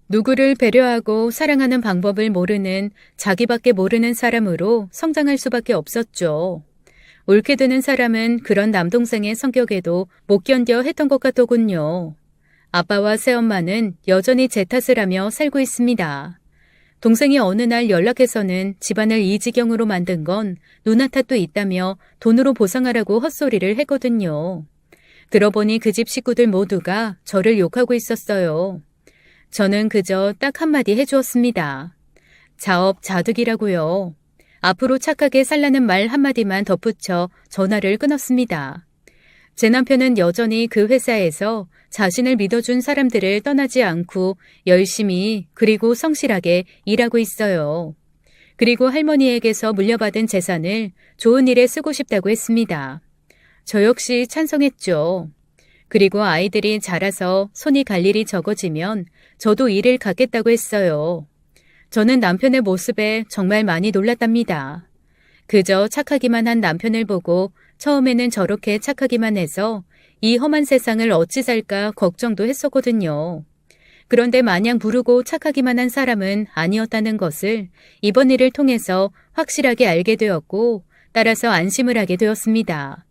누구를 배려하고 사랑하는 방법을 모르는 자기밖에 모르는 사람으로 성장할 수밖에 없었죠. 옳게 되는 사람은 그런 남동생의 성격에도 못 견뎌 했던 것 같더군요. 아빠와 새엄마는 여전히 제 탓을 하며 살고 있습니다. 동생이 어느 날 연락해서는 집안을 이 지경으로 만든 건 누나 탓도 있다며 돈으로 보상하라고 헛소리를 했거든요. 들어보니 그 집 식구들 모두가 저를 욕하고 있었어요. 저는 그저 딱 한마디 해주었습니다. 자업자득이라고요. 앞으로 착하게 살라는 말 한마디만 덧붙여 전화를 끊었습니다. 제 남편은 여전히 그 회사에서 자신을 믿어준 사람들을 떠나지 않고 열심히 그리고 성실하게 일하고 있어요. 그리고 할머니에게서 물려받은 재산을 좋은 일에 쓰고 싶다고 했습니다. 저 역시 찬성했죠. 그리고 아이들이 자라서 손이 갈 일이 적어지면 저도 일을 갖겠다고 했어요. 저는 남편의 모습에 정말 많이 놀랐답니다. 그저 착하기만 한 남편을 보고 처음에는 저렇게 착하기만 해서 이 험한 세상을 어찌 살까 걱정도 했었거든요. 그런데 마냥 부르고 착하기만 한 사람은 아니었다는 것을 이번 일을 통해서 확실하게 알게 되었고 따라서 안심을 하게 되었습니다.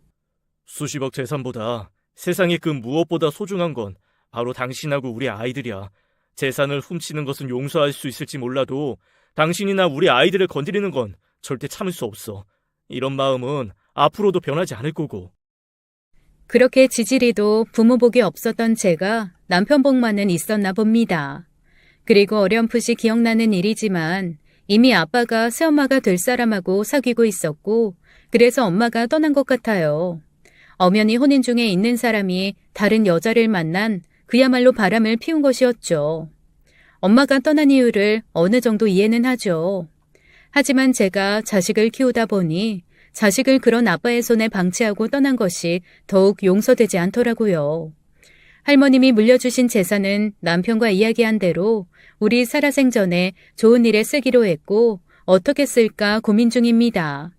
수십억 재산보다 세상에 그 무엇보다 소중한 건 바로 당신하고 우리 아이들이야. 재산을 훔치는 것은 용서할 수 있을지 몰라도 당신이나 우리 아이들을 건드리는 건 절대 참을 수 없어. 이런 마음은 앞으로도 변하지 않을 거고. 그렇게 지지리도 부모 복이 없었던 제가 남편 복만은 있었나 봅니다. 그리고 어렴풋이 기억나는 일이지만 이미 아빠가 새엄마가 될 사람하고 사귀고 있었고 그래서 엄마가 떠난 것 같아요. 엄연히 혼인 중에 있는 사람이 다른 여자를 만난 그야말로 바람을 피운 것이었죠. 엄마가 떠난 이유를 어느 정도 이해는 하죠. 하지만 제가 자식을 키우다 보니 자식을 그런 아빠의 손에 방치하고 떠난 것이 더욱 용서되지 않더라고요. 할머님이 물려주신 재산은 남편과 이야기한 대로 우리 살아생전에 좋은 일에 쓰기로 했고 어떻게 쓸까 고민 중입니다.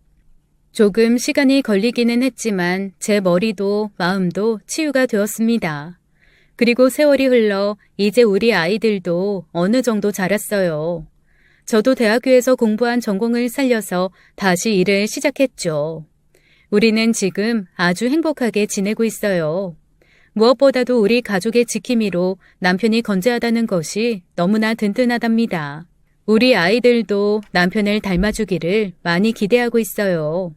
조금 시간이 걸리기는 했지만 제 머리도 마음도 치유가 되었습니다. 그리고 세월이 흘러 이제 우리 아이들도 어느 정도 자랐어요. 저도 대학교에서 공부한 전공을 살려서 다시 일을 시작했죠. 우리는 지금 아주 행복하게 지내고 있어요. 무엇보다도 우리 가족의 지킴이로 남편이 건재하다는 것이 너무나 든든하답니다. 우리 아이들도 남편을 닮아주기를 많이 기대하고 있어요.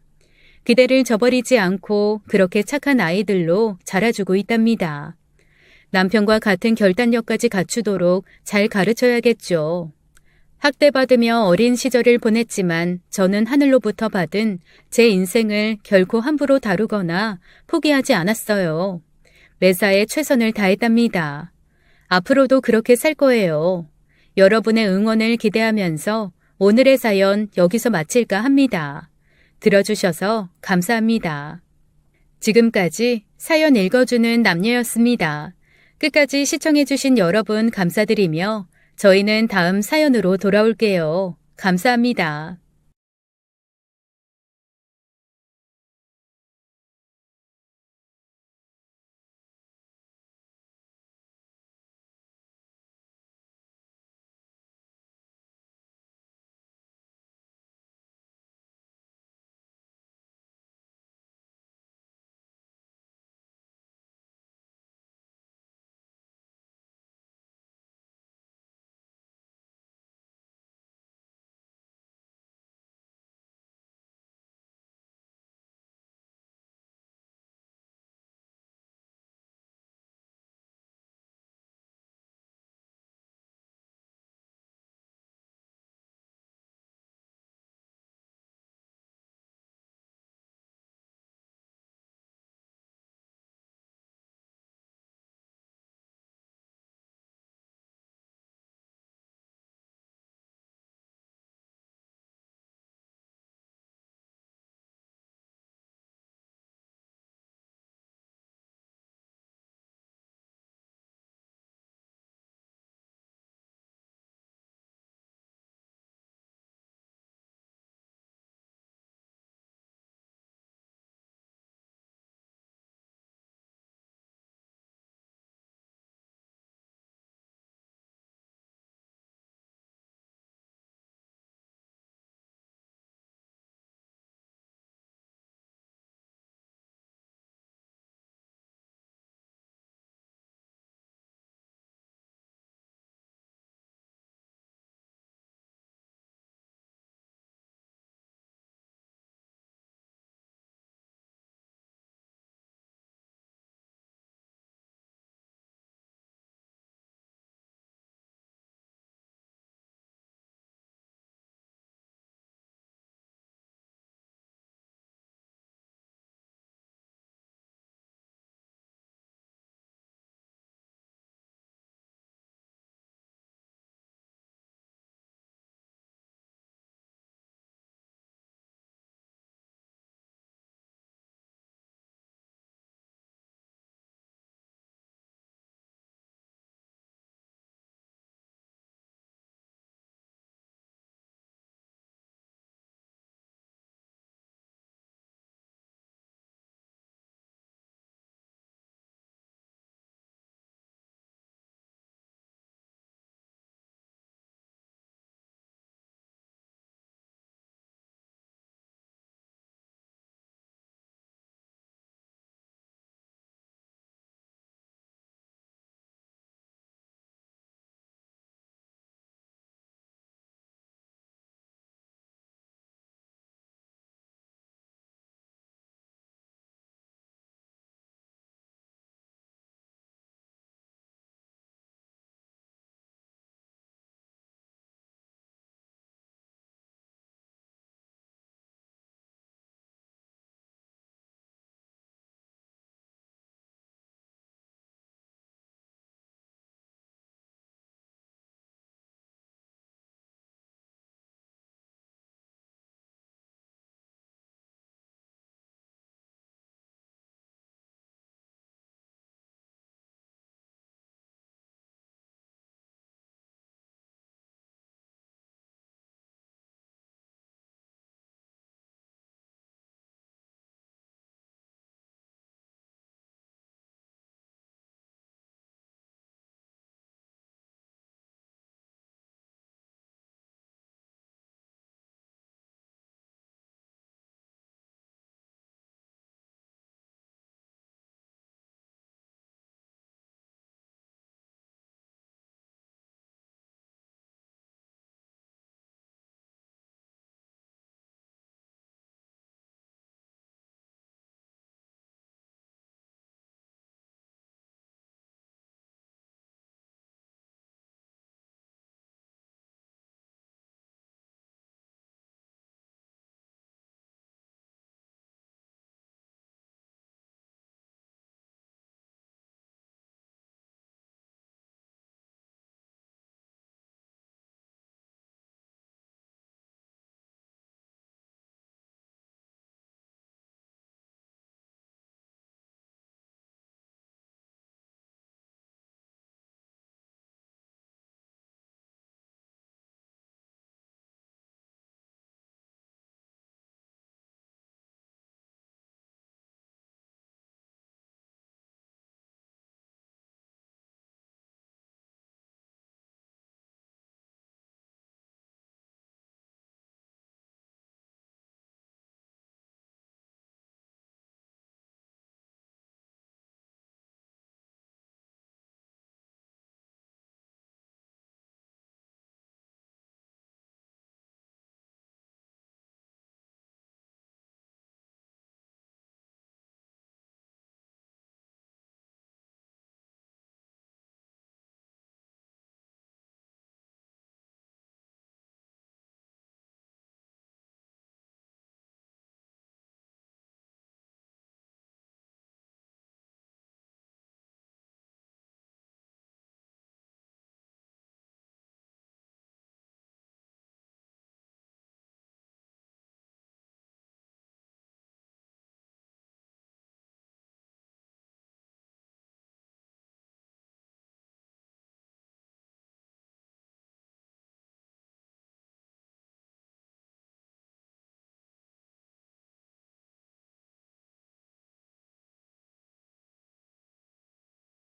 기대를 저버리지 않고 그렇게 착한 아이들로 자라주고 있답니다. 남편과 같은 결단력까지 갖추도록 잘 가르쳐야겠죠. 학대받으며 어린 시절을 보냈지만 저는 하늘로부터 받은 제 인생을 결코 함부로 다루거나 포기하지 않았어요. 매사에 최선을 다했답니다. 앞으로도 그렇게 살 거예요. 여러분의 응원을 기대하면서 오늘의 사연 여기서 마칠까 합니다. 들어주셔서 감사합니다. 지금까지 사연 읽어주는 남녀였습니다. 끝까지 시청해주신 여러분 감사드리며 저희는 다음 사연으로 돌아올게요. 감사합니다.